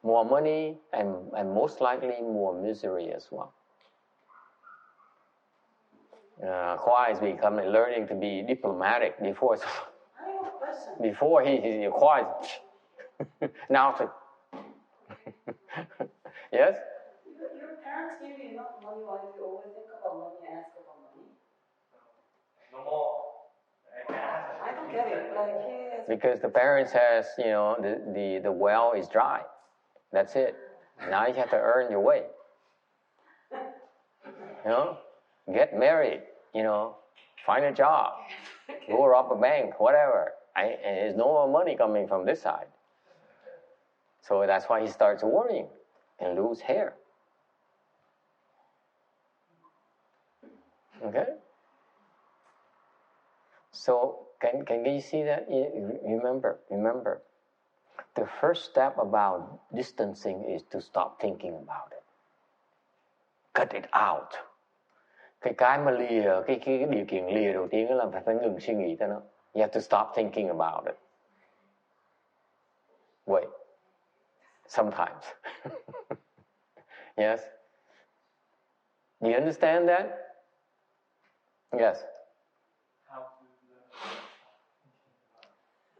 More money, and most likely more misery as well. Khoa is learning to be diplomatic before he Khoa now to yes. Your parents gave you enough money. Why do you always think about money and ask about money? No more. I don't get it. Like because the parents has the well is dry. That's it. Now you have to earn your way. Get married, find a job, go rob a bank, whatever. And there's no more money coming from this side. So that's why he starts worrying and lose hair. Okay? So can you see that? Remember. The first step about distancing is to stop thinking about it. Cut it out. Cái mà lìa, cái điều kiện lìa đầu tiên là phải ngừng suy nghĩ tới nó. You have to stop thinking about it. Wait. Sometimes. Yes? Do you understand that? Yes.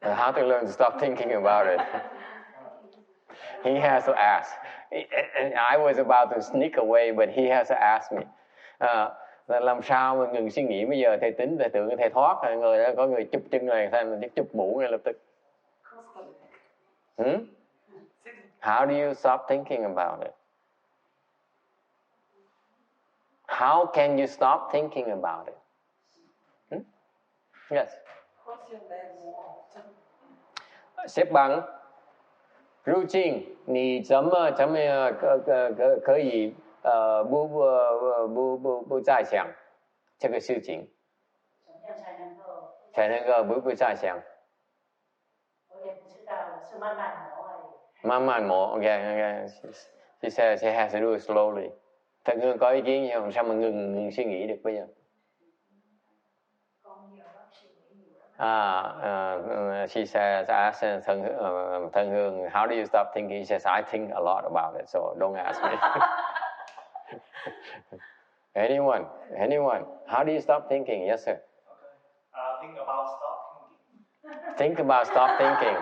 How to learn to stop thinking about it. He has to ask. And I was about to sneak away, but he has to ask me. Làm sao mà ngừng suy nghĩ bây giờ? Thầy tính, thầy tưởng thầy thoát rồi, có người chụp chân này, thầy chụp mũ ngay lập tức. How do you stop thinking about it? How can you stop thinking about it? Yes. what's your bad wall? Xếp bằng. Routine. 你怎么可以不再想这个事情？才能够不再想。我也不知道，是慢慢磨而已。慢慢磨, okay. She says she has to do it slowly. Thật Hương có ý kiến gì không? Sao mà ngừng suy nghĩ được bây giờ? She says, I asked Thân Hương, how do you stop thinking? She says, I think a lot about it, so don't ask me. Anyone? How do you stop thinking? Yes, sir. Think about stop thinking. Think about stop thinking.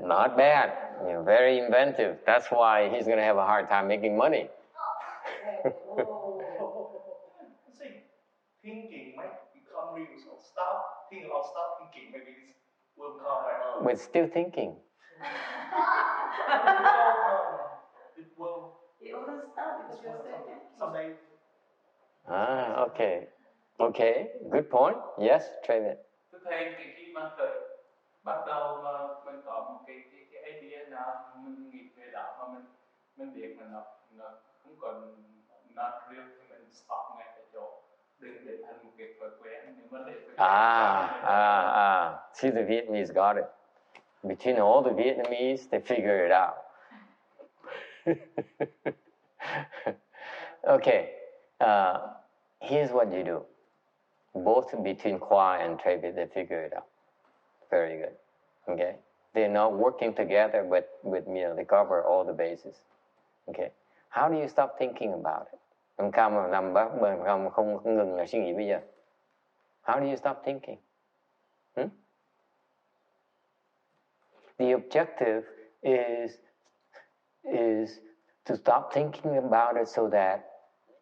Not bad. You're very inventive. That's why he's going to have a hard time making money. See, thinking might become real. So stop thinking about stop thinking. Maybe this will come back. But still thinking. It will. It wouldn't stop because you're still thinking. Someday. Okay. Okay, good point. Yes, Travis. Tôi thấy khi mà khởi bắt đầu mà mình có một cái idea nào mình nghĩ về đó mà mình biết là nó không còn not real thì mình stop ngay tại chỗ, đừng để thành một cái thói quen. Nhưng mà để See, the Vietnamese got it. Between all the Vietnamese, they figure it out. Okay, here's what you do. Both between Khoa and Travis, they figure it out. Very good. Okay, they're not working together, but they cover all the bases. Okay, how do you stop thinking about it? Làm sao mà nằm không ngừng là suy nghĩ bây giờ? How do you stop thinking? The objective is to stop thinking about it so that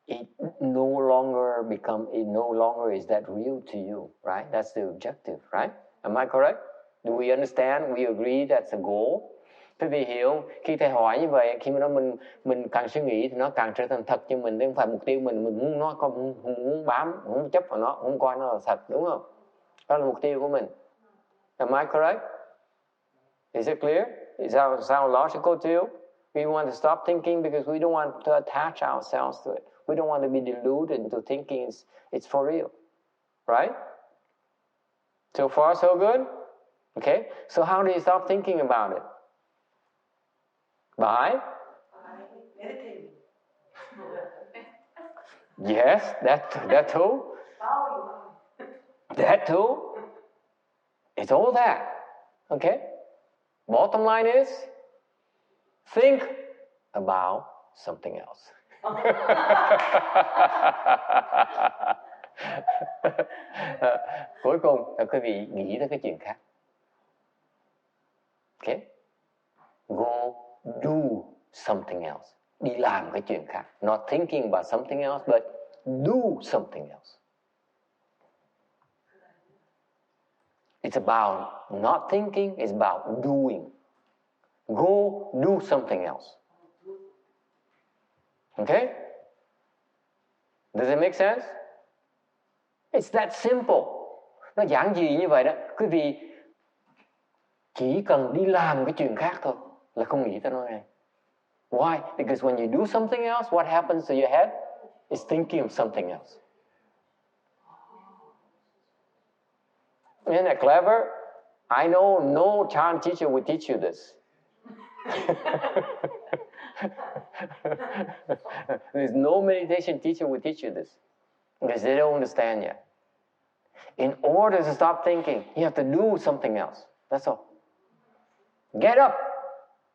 it no longer is that real to you, right? That's the objective, right? Am I correct? Do we understand? We agree that's a goal. Quý vị hiểu, khi thầy hỏi như vậy, khi mà mình càng suy nghĩ thì nó càng trở thành thật cho mình, chứ không phải mục tiêu mình muốn nó không muốn bám, không muốn chấp vào nó, không coi nó là thật, đúng không? Đó là mục tiêu của mình. Am I correct? Is it clear? Does that sound logical to you? We want to stop thinking because we don't want to attach ourselves to it. We don't want to be deluded into thinking it's for real. Right? So far, so good? Okay? So how do you stop thinking about it? By meditating. Yes, that too. That too. It's all that. Okay? Bottom line is, think about something else. Cuối cùng là quý vị nghĩ tới cái chuyện khác. Okay? Go do something else. Đi làm cái chuyện khác. Not thinking about something else, but do something else. It's about not thinking, it's about doing. Go do something else. Okay? Does it make sense? It's that simple. Nó giản dị như vậy đó. Quý vị chỉ cần đi làm cái chuyện khác thôi là không nghĩ tới nó này. Why? Because when you do something else, what happens to your head? It's thinking of something else. Isn't that clever? I know no Chan teacher will teach you this. There's no meditation teacher will teach you this because they don't understand yet. In order to stop thinking, you have to do something else. That's all. Get up.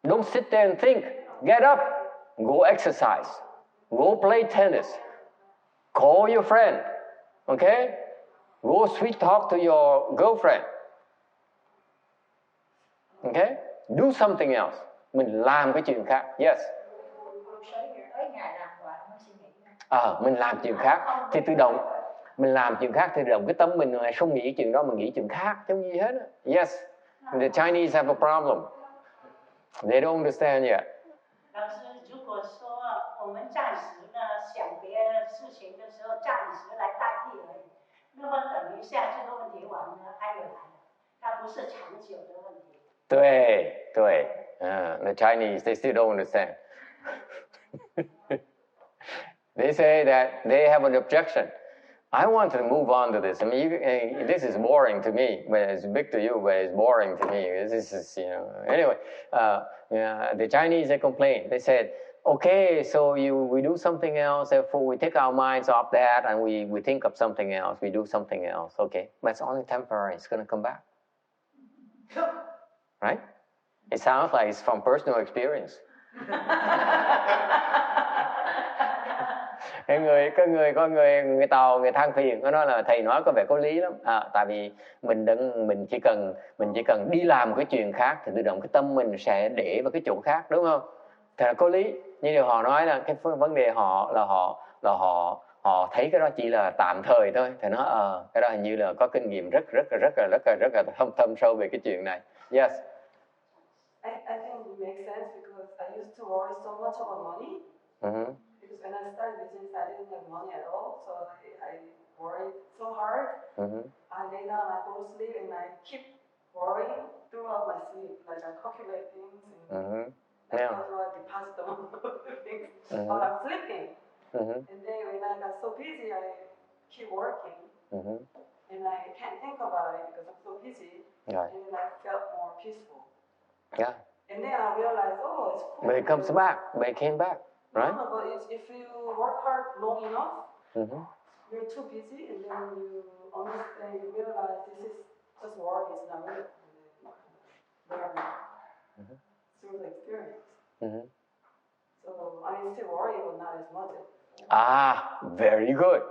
Don't sit there and think. Get up. Go exercise. Go play tennis. Call your friend. Okay? Go sweet talk to your girlfriend. Okay? Do something else. Mình làm cái chuyện khác. Yes. Mình làm chuyện khác thì tự động. Mình làm chuyện khác thì tự động cái tâm mình lại không nghĩ chuyện đó mà nghĩ chuyện khác giống như hết. Yes. The Chinese have a problem. They don't understand yet. 老师，如果说我们暂时呢想别的事情的时候，暂时来代替而已，那么等一下这个问题完了，它又来了，它不是长久的问题。对，the Chinese they still don't understand. They say that they have an objection. I want to move on to this. I mean, this is boring to me, but it's big to you, but it's boring to me. This is, Anyway, the Chinese, they complain. They said, okay, so we do something else, therefore we take our minds off that and we think of something else, we do something else. Okay, but it's only temporary. It's going to come back. Right? It sounds like it's from personal experience. Người Tàu người than phiền, nó nói là thầy nói có vẻ có lý lắm. Tại vì mình chỉ cần đi làm cái chuyện khác thì tự động cái tâm mình sẽ để vào cái chỗ khác, đúng không? Thì là có lý. Nhưng điều họ nói là cái vấn đề họ thấy cái đó chỉ là tạm thời thôi. Thì nó cái đó hình như là có kinh nghiệm rất là thâm sâu về cái chuyện này. Yes. I think it makes sense because I used to worry so much about money. Mm-hmm. Because when I started business, I didn't have money at all, so I worried so hard. Mm-hmm. I lay down, I go to sleep, and I keep worrying throughout my sleep. Like I calculate things, and how do I deposit the things while I'm sleeping. Mm-hmm. And then when I got so busy, I keep working, and I can't think about it because I'm so busy. Right. And then I felt more peaceful. Yeah. And then I realized, oh, it's cool. But it comes back. But it came back. Right? No, but if you work hard long enough, you're too busy, and then you understand, you realize this is just work, it's not real. Learn through the experience. So I still worry, but not as much. Very good.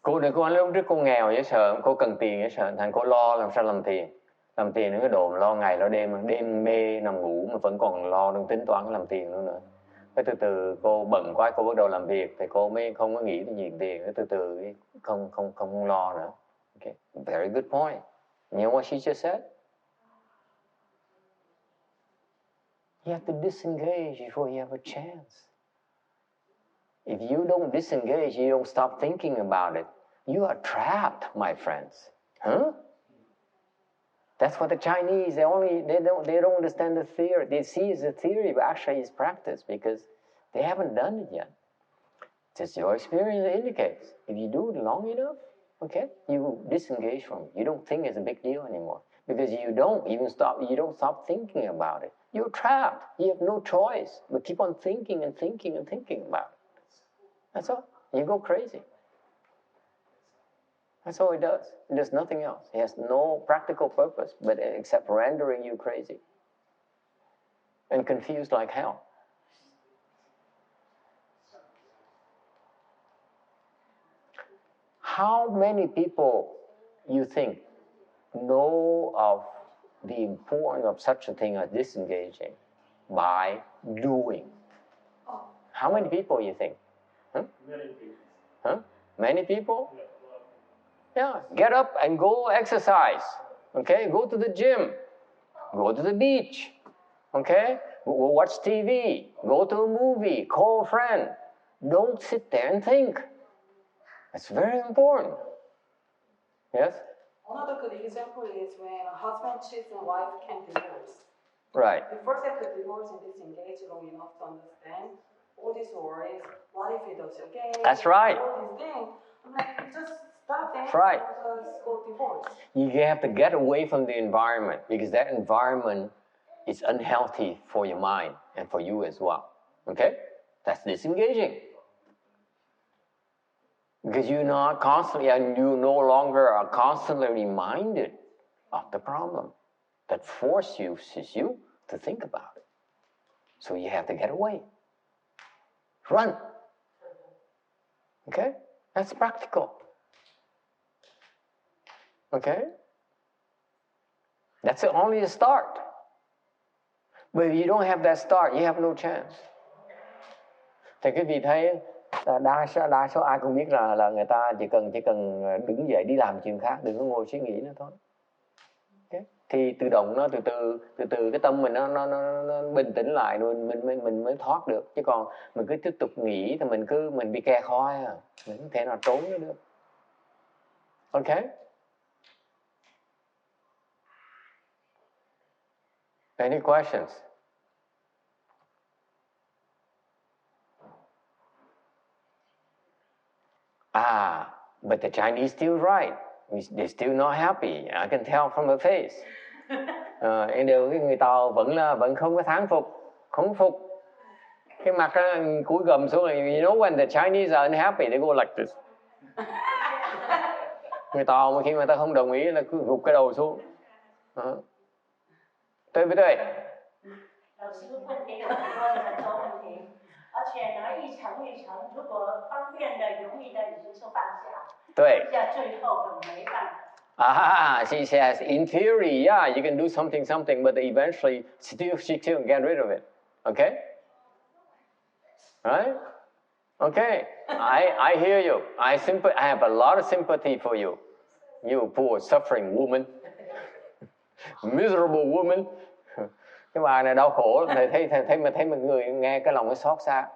Cô lúc trước cô nghèo với sợ, cô cần tiền với sợ, thành cô lo làm sao làm tiền. Làm tiền đến cái độ lo ngày lo đêm mê nằm ngủ mà vẫn còn lo đang tính toán làm tiền nữa. Cái từ từ cô bận quá, cô bắt đầu làm việc thì cô mới không có nghĩ tới nhiều tiền. Cái từ từ không lo nữa. Okay. Very good point. You know what she just said? You have to disengage before you have a chance. If you don't disengage, you don't stop thinking about it, you are trapped, my friends. Huh? That's what the Chinese, they don't understand the theory. They see it's a theory, but actually it's practice because they haven't done it yet. Just your experience indicates. If you do it long enough, okay, you disengage from it. You don't think it's a big deal anymore because you don't stop thinking about it. You're trapped. You have no choice but keep on thinking and thinking and thinking about it. That's all. You go crazy. That's all it does. It does nothing else. It has no practical purpose but except rendering you crazy and confused like hell. How many people you think know of the importance of such a thing as disengaging by doing? How many people you think? Huh? Many people. Huh? Many people? Yeah, get up and go exercise. Okay, go to the gym. Go to the beach. Okay, go watch TV. Go to a movie. Call a friend. Don't sit there and think. It's very important. Yes? Another good example is when a husband cheats and wife can divorce. Right. You first have to divorce and disengage long enough to understand all these worries. What if he does it again? That's right. All these things. I'm like, just stop it. That's right. Just go divorce. You have to get away from the environment because that environment is unhealthy for your mind and for you as well. Okay? That's disengaging. Because you're not constantly, and you no longer are constantly reminded of the problem that forces you to think about it. So you have to get away. Run. Okay? That's practical. Okay? That's only a start. But if you don't have that start, you have no chance. Thì quý vị thấy đa số ai cũng biết là người ta chỉ cần đứng dậy đi làm chuyện khác, đừng có ngồi suy nghĩ nữa thôi. Okay. Thì tự động nó từ từ cái tâm mình nó bình tĩnh lại rồi mình mới thoát được. Chứ còn mình cứ tiếp tục nghĩ thì mình bị kè khói à, mình không thể nào trốn nữa được. Okay? Any questions? But the Chinese still right. They're still not happy. I can tell from her face. Người Tàu vẫn không có thán phục, không phục. Cái mặt cúi gầm xuống. You know when the Chinese are unhappy, they go like this. Người Tàu mà khi mà ta không đồng ý là cứ gục cái đầu xuống. Đối với tôi. 老师问题有很多的很多问题，而且呢一层一层，如果方便的、容易的，你就是放下。对。在最后的没办法。She says, in theory, yeah, you can do something, but eventually she still get rid of it. Okay? Right? Okay. I hear you. I have a lot of sympathy for you. You poor suffering woman. Miserable woman. Cái bà này đau khổ, thấy một người nghe cái lòng nó xót xa.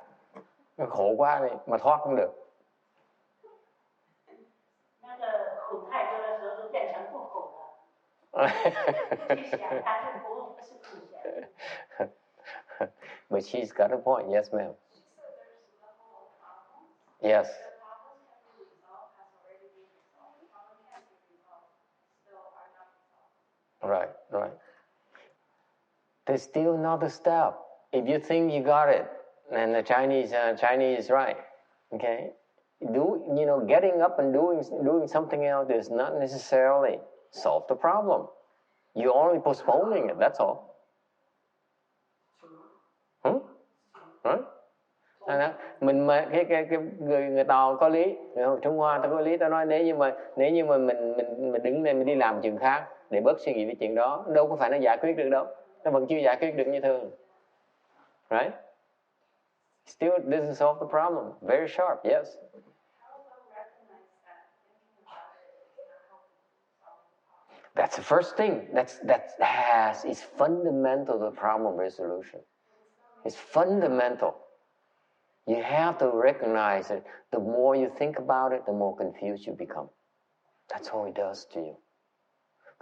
Nó khổ quá đi, mà thoát không được. But she's got a point, yes ma'am. Yes. Right. There's still another step. If you think you got it, and the Chinese is right. Okay? Getting up and doing something else does not necessarily solve the problem. You're only postponing it, that's all. Right? Mình mà cái người Tàu có lý, Trung Hoa ta có lý, ta nói nếu như mà mình đứng lên mình đi làm chuyện khác để bớt suy nghĩ về chuyện đó, đâu có phải nó giải quyết được đâu, nó vẫn chưa giải quyết được như thường. Right? Still doesn't solve the problem. Very sharp, yes. That's the first thing. It's fundamental to problem resolution. It's fundamental. You have to recognize that the more you think about it, the more confused you become. That's all it does to you.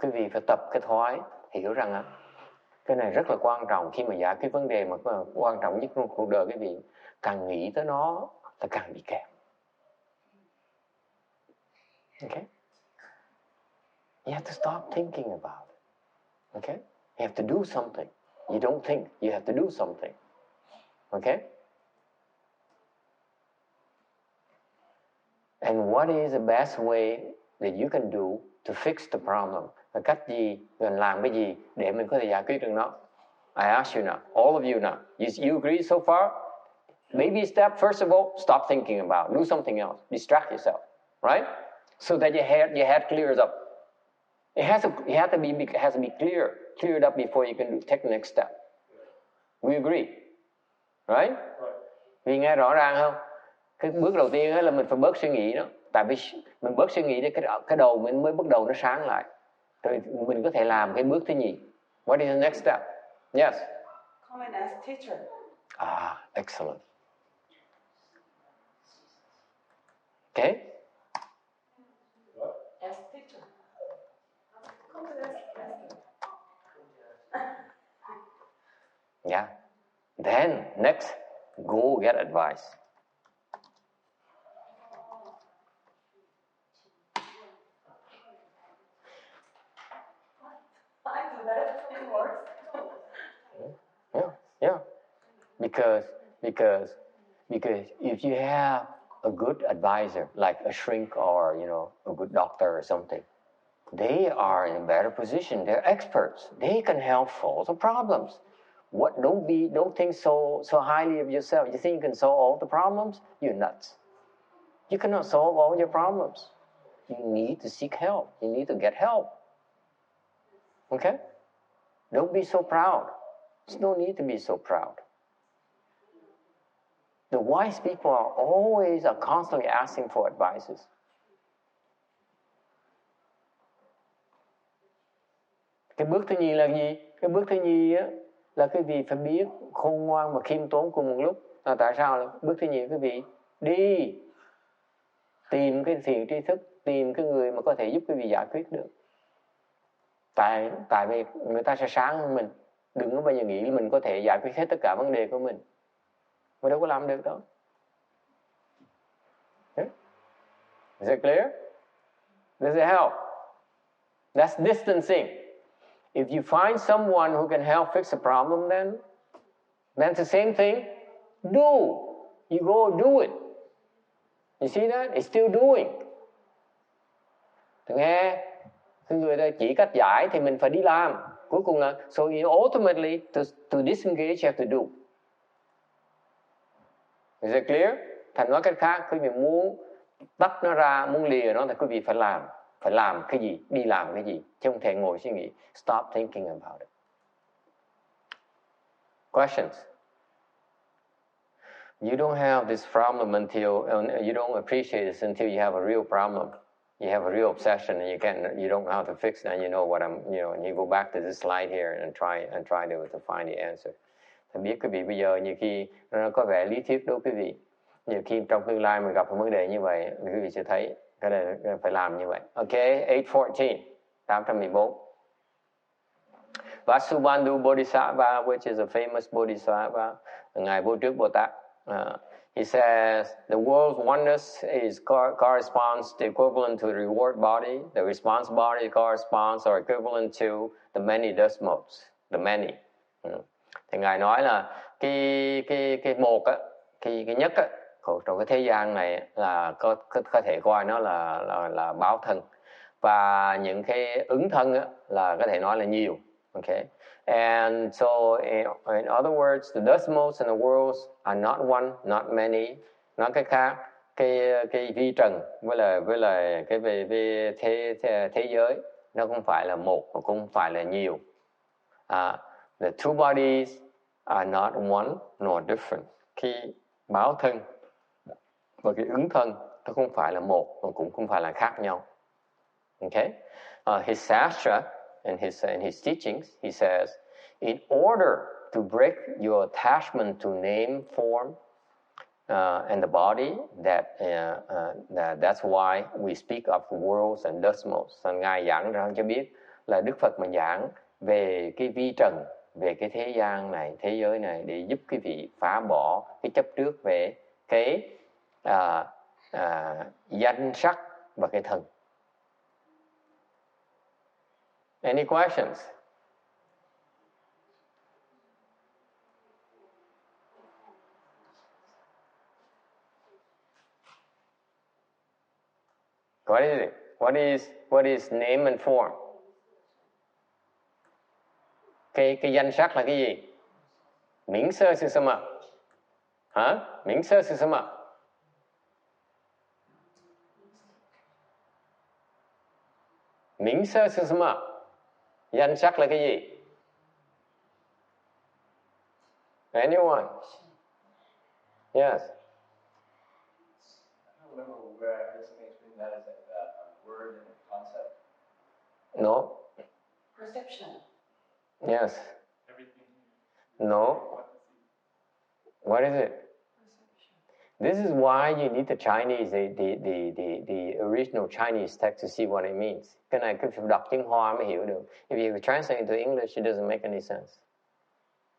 Quý vị phải tập cái thói hiểu rằng cái này rất là quan trọng khi mà giải quyết vấn đề mà quan trọng nhất trong cuộc đời quý vị. Càng nghĩ tới nó là càng bị kẹt. Okay? You have to stop thinking about it. Okay? You have to do something. You don't think, you have to do something. Okay? And what is the best way that you can do to fix the problem? Và cách gì, mình làm cái gì để mình có thể giải quyết được nó? I ask you now, all of you now. You agree so far? Baby step, first of all, stop thinking about it. Do something else. Distract yourself. Right? So that your head clears up. It has to be cleared up before you can take the next step. We agree, right? Vì nghe rõ ràng không? Cái bước đầu tiên là mình phải bớt suy nghĩ đó. Tại vì mình bớt suy nghĩ thì cái đầu mình mới bắt đầu nó sáng lại. Rồi mình có thể làm cái bước thứ nhì. What is the next step? Yes. Comment as teacher. Excellent. Okay. As teacher. Comment as teacher. Yeah. Then next, go get advice. I do that. It works. Yeah. Because if you have a good advisor, like a shrink or a good doctor or something, they are in a better position. They're experts. They can help solve the problems. Don't think so highly of yourself. You think you can solve all the problems? You're nuts. You cannot solve all your problems. You need to seek help. You need to get help. Okay? Don't be so proud. There's no need to be so proud. The wise people are constantly asking for advices. Cái bước thứ nhì là gì? Cái bước thứ nhì là quý vị phải biết khôn ngoan và khiêm tốn cùng một lúc. Tại sao? Là bước thứ nhì quý vị đi tìm cái thiền tri thức, tìm cái người mà có thể giúp quý vị giải quyết được. Tại vì người ta sẽ sáng hơn mình. Đừng có bao giờ nghĩ mình có thể giải quyết hết tất cả vấn đề của mình. Mà đâu có làm được đâu. Is it clear? Does it help? That's distancing. If you find someone who can help fix a problem, then it's the same thing. Do. You go do it. You see that? It's still doing. Nghe, khi người ta chỉ cách giải thì mình phải đi làm. Cuối cùng là, so ultimately, to disengage, you have to do. Is it clear? Thành nói cách khác, quý vị muốn tách nó ra, muốn lìa nó thì quý vị phải làm. Phải làm cái gì, đi làm cái gì, chứ không thể ngồi suy nghĩ. Stop thinking about it. Questions? You don't have this problem you don't appreciate this until you have a real problem. You have a real obsession and you don't know how to fix it, and you know what and you go back to this slide here and try to find the answer. Thì biết quý vị bây giờ nhiều khi nó có vẻ lý thuyết đối với quý vị. Nhiều khi trong tương lai mình gặp một vấn đề như vậy, quý vị sẽ thấy cái này phải làm như vậy. Okay, 814. Vasubandhu Bodhisattva, which is a famous Bodhisattva, Ngài Vô Trước Bồ Tát. He says, the world's oneness corresponds to equivalent to the reward body. The response body corresponds or equivalent to the many dust motes. The many. Thì Ngài nói là cái một á, cái nhất á, trong cái thế gian này là có thể coi nó là báo thân, và những cái ứng thân á, là có thể nói là nhiều. Okay, and so in other words, the dust motes in the worlds are not one, not many. Nói cách khác, cái vi trần với lại cái về thế giới nó không phải là một mà cũng không phải là nhiều. The two bodies are not one nor different. Cái báo thân và cái ứng thân nó không phải là một mà cũng không phải là khác nhau. Okay, his sastra and his teachings, he says, in order to break your attachment to name, form, and the body, that's why we speak of worlds and dust motes. Ngài giảng ra cho biết là Đức Phật mà giảng về cái vi trần, về cái thế gian này, thế giới này, để giúp quý vị phá bỏ cái chấp trước về cái danh sắc và cái thân. Any questions? What is it? What is name and form? Cái danh sắc là cái gì?名色是什么? Hả? 名色是什么?名色是什么? Danh sắc là cái gì? Anyone? Yes. I don't remember where I heard somebody explain that as a word and a concept. No. Perception. Yes. Everything. No. What is it? This is why you need the Chinese, the original Chinese text to see what it means. Cái này cứ phải đọc tiếng Hoa mới hiểu được. If you translate into English, it doesn't make any sense.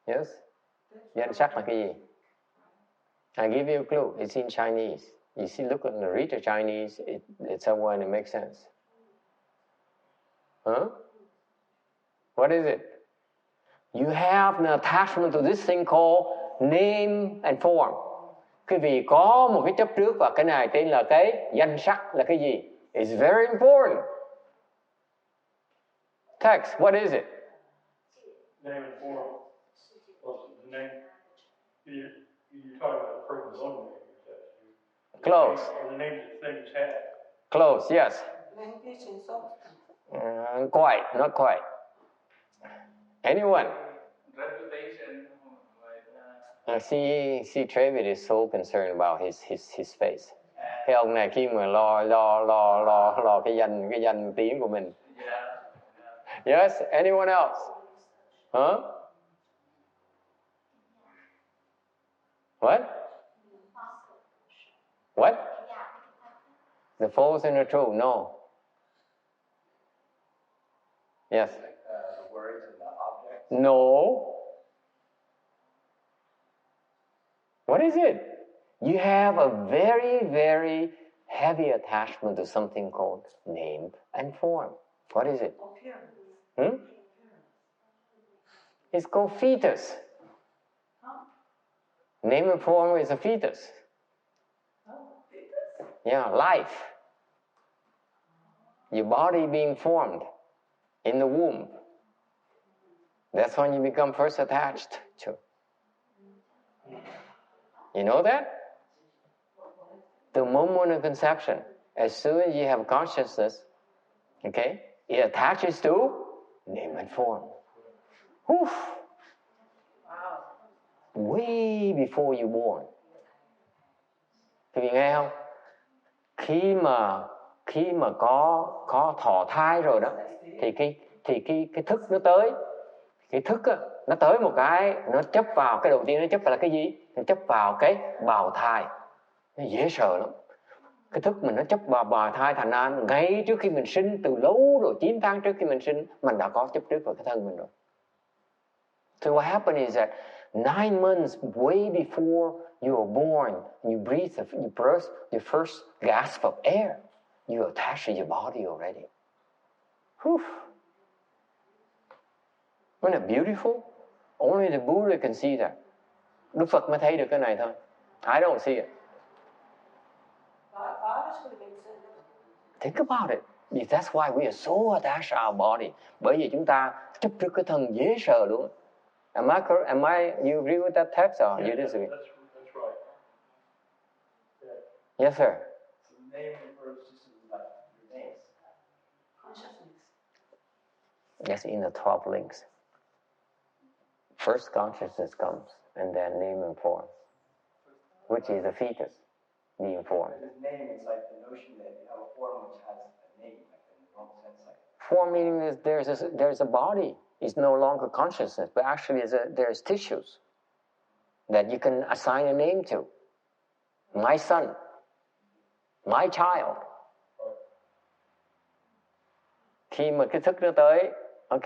Yes? Danh sắc là cái gì? I give you a clue. It's in Chinese. You see, look at the read the Chinese. It's somewhere and it makes sense. Huh? What is it? You have an attachment to this thing called name and form. Quý vị có một cái chấp trước và cái này tên là cái danh sắc là cái gì? It's very important. Text, what is it? Name and form. Well, the name. You're talking about a person's own name. Close. Or the names that things have. Close, yes. Language and substance. Quite, not quite. Anyone? Reputation. See, Travis is so concerned about his face. Cái ông này khi mà lo cái danh tiếng của mình. Yes, anyone else? Huh? What? What? The false and the true? No. Yes. The words and the objects. No. What is it? You have a very, very heavy attachment to something called name and form. What is it? Appearance. It's called fetus. Name and form is a fetus. Yeah, life. Your body being formed in the womb. That's when you become first attached to. You know that? The moment of conception, as soon as you have consciousness, okay, it attaches to name and form. Woof. Way before you born. Quý vị nghe không? Khi mà có thọ thai rồi đó, thì cái thức nó tới. Cái thức á, nó tới một cái, nó chấp vào, cái đầu tiên nó chấp vào là cái gì? Nó chấp vào cái bào thai. Nó dễ sợ lắm. Cái thức mình nó chấp vào bào thai, thành ra ngay trước khi mình sinh, từ lâu rồi, 9 tháng trước khi mình sinh, mình đã có chấp trước vào cái thân mình rồi. So what happened is that 9 months way before you were born, you breathe, you burst your first gasp of air, you attach to your body already. Whew. Isn't it beautiful? Only the Buddha can see that. Đức Phật mới thấy được cái này thôi. I don't see it. Think about it. Because that's why we are so attached to our body. Bởi vì chúng ta chấp trước cái thân dễ sợ luôn. Am I correct? You agree with that text or you disagree? That's right. Yeah. Yes, sir. So the name refers just to like your names. Consciousness. Yes, in the 12 links. First consciousness comes, and then name and form, which is the fetus being formed. His name is like the notion that you have a form which has a name, like in the wrong sense. Like Form meaning is there's a body. It's no longer consciousness, but actually there's tissues that you can assign a name to. My son, my child. khi mà cái thức nó tới, ok,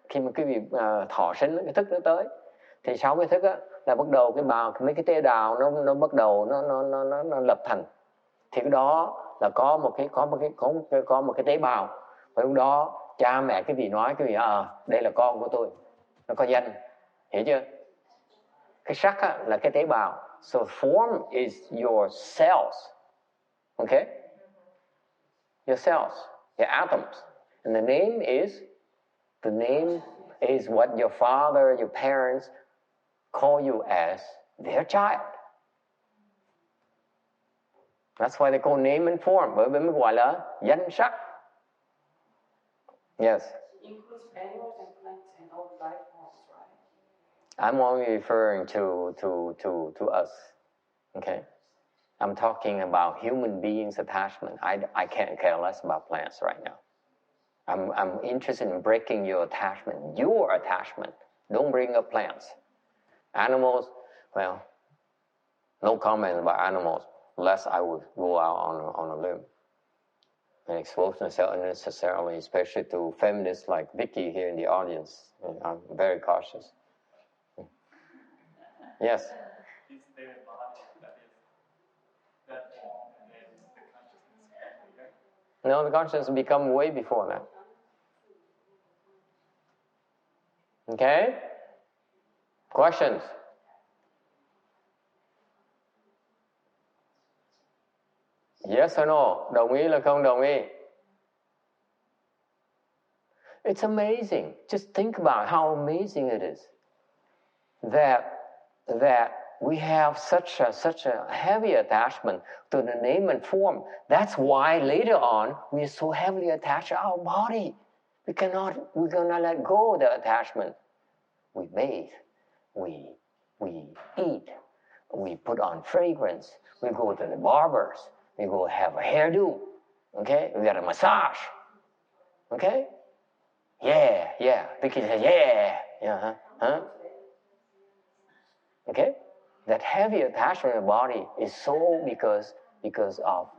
khi mà cái việc thọ sinh cái thức nó tới, thì sau cái thức á là bắt đầu cái bào mấy cái tế bào nó bắt đầu nó lập thành, thì cái đó là có một cái tế bào, và lúc đó cha mẹ cái vị nói cái vị đây là con của tôi, nó có danh, hiểu chưa? Cái sắc á, là cái tế bào. So form is your cells, okay? Your cells, your atoms, and the name is what your father, your parents call you as their child. That's why they call name and form, bởi vì mới gọi là danh sắc. Yes. It includes animals and plants and all life forms, right? I'm only referring to us. Okay? I'm talking about human beings' attachment. I can't care less about plants right now. I'm interested in breaking your attachment. Your attachment. Don't bring up plants. Animals, well, no comment about animals, unless I would go out on a limb and expose myself unnecessarily, especially to feminists like Vicky here in the audience. I'm very cautious. Yes? Is there a body that form and then the consciousness later? No, the consciousness become way before that. Okay? Questions? Yes or no? Đồng ý là không đồng ý? It's amazing. Just think about how amazing it is that we have such a heavy attachment to the name and form. That's why later on we are so heavily attached to our body. We cannot let go of the attachment. We bathe, we eat, we put on fragrance, we go to the barbers, we go have a hairdo, okay? We got a massage, okay? Yeah. Vicky says, yeah, huh? Okay? That heavy attachment to the body is so because of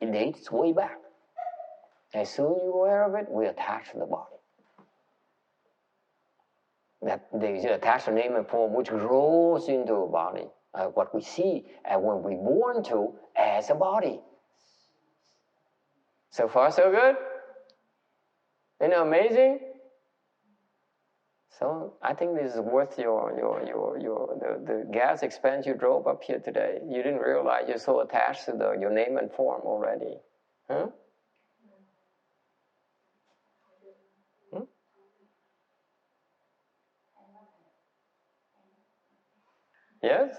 it dates way back. As soon as you're aware of it, we attach to the body. That there is attached to name and form which grows into a body, what we see and when we're born to as a body. So far, so good? Isn't it amazing? So I think this is worth the gas expense you drove up here today. You didn't realize you're so attached to your name and form already. Huh? Yes?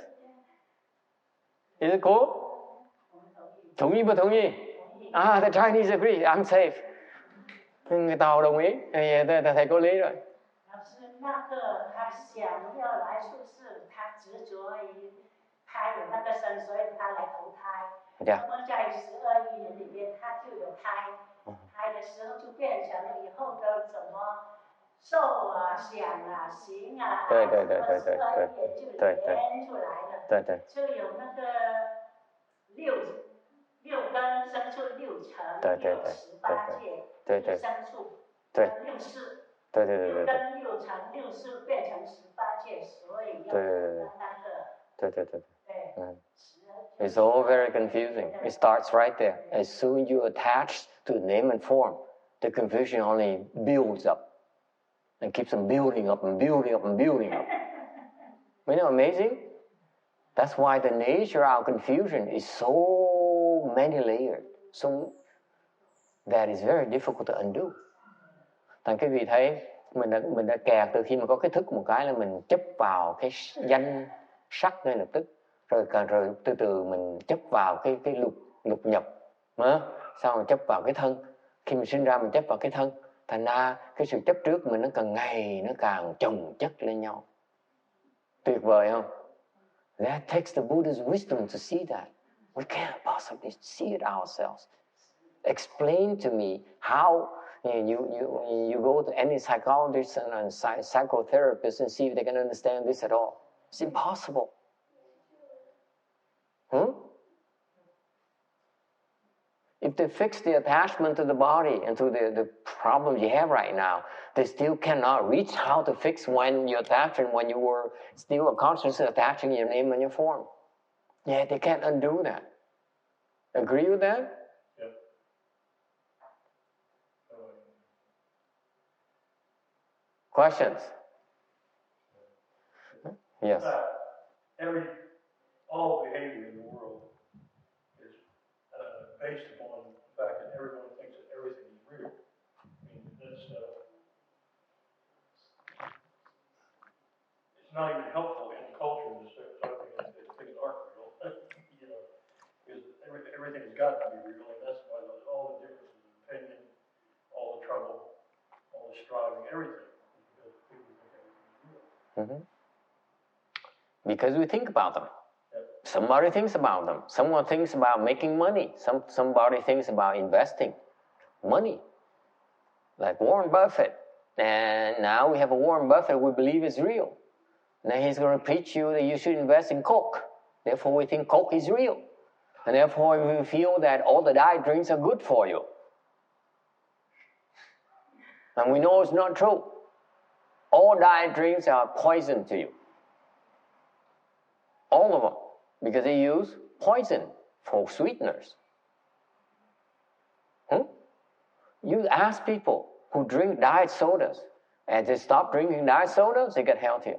Is it cool?同ý. The Chinese agree. I'm safe. Người Tàu đồng ý. Thầy có lý rồi. 老师，那个他想要来出世，他执着于他有那个身，所以他来投胎。那么在12亿人里面，他就有胎，胎的时候就变成了以后的怎么受啊、想啊、行啊，对12亿人就连出来了。对。就有那个六根生出6层，有18界，就生出6世。6根6层6世变成18界，所以要那个。对。It's all very confusing. It starts right there. As soon as you attach to the name and form, the confusion only builds up and keeps on building up. Isn't it amazing? That's why the nature of our confusion is so many layered, so that is very difficult to undo. Thành cái vị thấy mình đã kẹt từ khi mà có cái thức một cái là mình chấp vào cái danh sắc ngay lập tức, rồi từ từ mình chấp vào cái lục nhập, sau mình chấp vào cái thân. Khi mình sinh ra mình chấp vào cái thân, thành ra cái sự chấp trước mình nó càng ngày nó càng chồng chất lên nhau. Tuyệt vời không? That takes the Buddha's wisdom to see that. We can't possibly see it ourselves. Explain to me how you go to any psychologist and psychotherapist and see if they can understand this at all. It's impossible. If they fix the attachment to the body and to the problems you have right now, they still cannot reach how to fix when you're attaching, when you were still consciously attaching your name and your form. Yeah, they can't undo that. Agree with that? Yep. Questions? Yes. All behavior in the world is based upon the fact that everyone thinks that everything is real. I mean, that's it's not even helpful in culture to start thinking that things aren't real. You know, because everything has got to be real, and that's why all the differences of opinion, all the trouble, all the striving, everything, because people think everything is real. Mm-hmm. Because we think about them. Somebody thinks about them. Someone thinks about making money. Somebody thinks about investing money. Like Warren Buffett. And now we have a Warren Buffett we believe is real. Now he's going to preach you that you should invest in Coke. Therefore we think Coke is real. And therefore we feel that all the diet drinks are good for you. And we know it's not true. All diet drinks are poison to you. All of them. Because they use poison for sweeteners. You ask people who drink diet sodas, and they stop drinking diet sodas, they get healthier.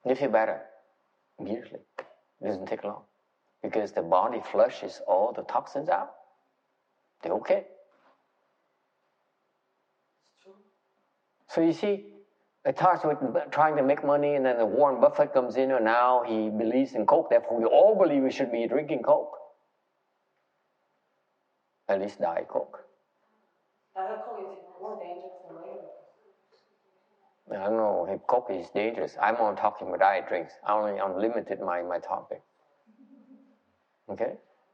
They feel better immediately. It doesn't take long. Because the body flushes all the toxins out. They're okay. So you see, it starts with trying to make money, and then the Warren Buffett comes in, and now he believes in Coke. Therefore, we all believe we should be drinking Coke. At least Diet Coke. Diet Coke is more dangerous than regular. I don't know if Coke is dangerous. I'm only talking about diet drinks. I'm limited my topic. Okay?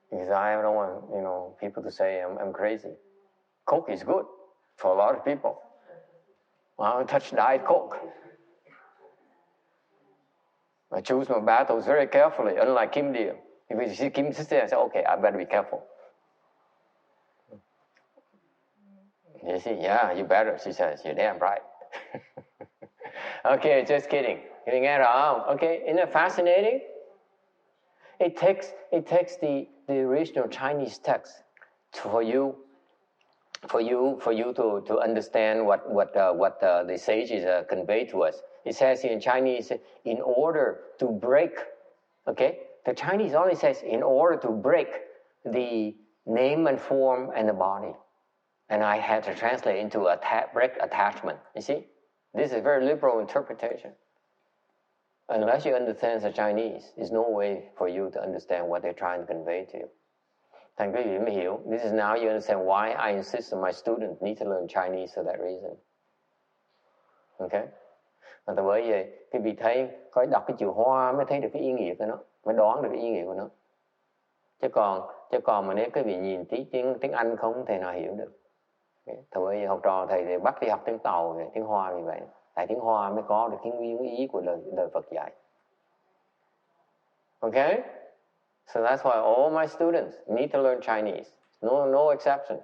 Because I don't want people to say I'm crazy. Coke is good for a lot of people. I don't touch Diet Coke. I choose my battles very carefully, unlike Kim Deal. If you see Kim sit there, I say, okay, I better be careful. You see, yeah, you better, she says, you're damn right. Okay, just kidding. You nghe rõ không? Okay, isn't it fascinating? It takes the original Chinese text for you to understand what the sages convey to us. It says in Chinese, in order to break, okay? The Chinese only says in order to break the name and form and the body. And I had to translate into break attachment. You see? This is a very liberal interpretation. Unless you understand the Chinese, there's no way for you to understand what they're trying to convey to you. Thành quý vị mới hiểu. This is now you understand why I insist on my students need to learn Chinese for that reason. Okay? Và bởi vậy, quý vị thấy, có đọc cái chữ Hoa mới thấy được cái ý nghĩa của nó, mới đoán được cái ý nghĩa của nó. Chứ còn mà nếu quý vị nhìn tí tiếng Anh không thể nào hiểu được. Okay? Bởi vậy học trò thầy thì bắt đi học tiếng Tàu, tiếng Hoa như vậy. Tại tiếng Hoa mới có được cái nguyên ý của lời Phật dạy. Okay? So that's why all my students need to learn Chinese. No exception.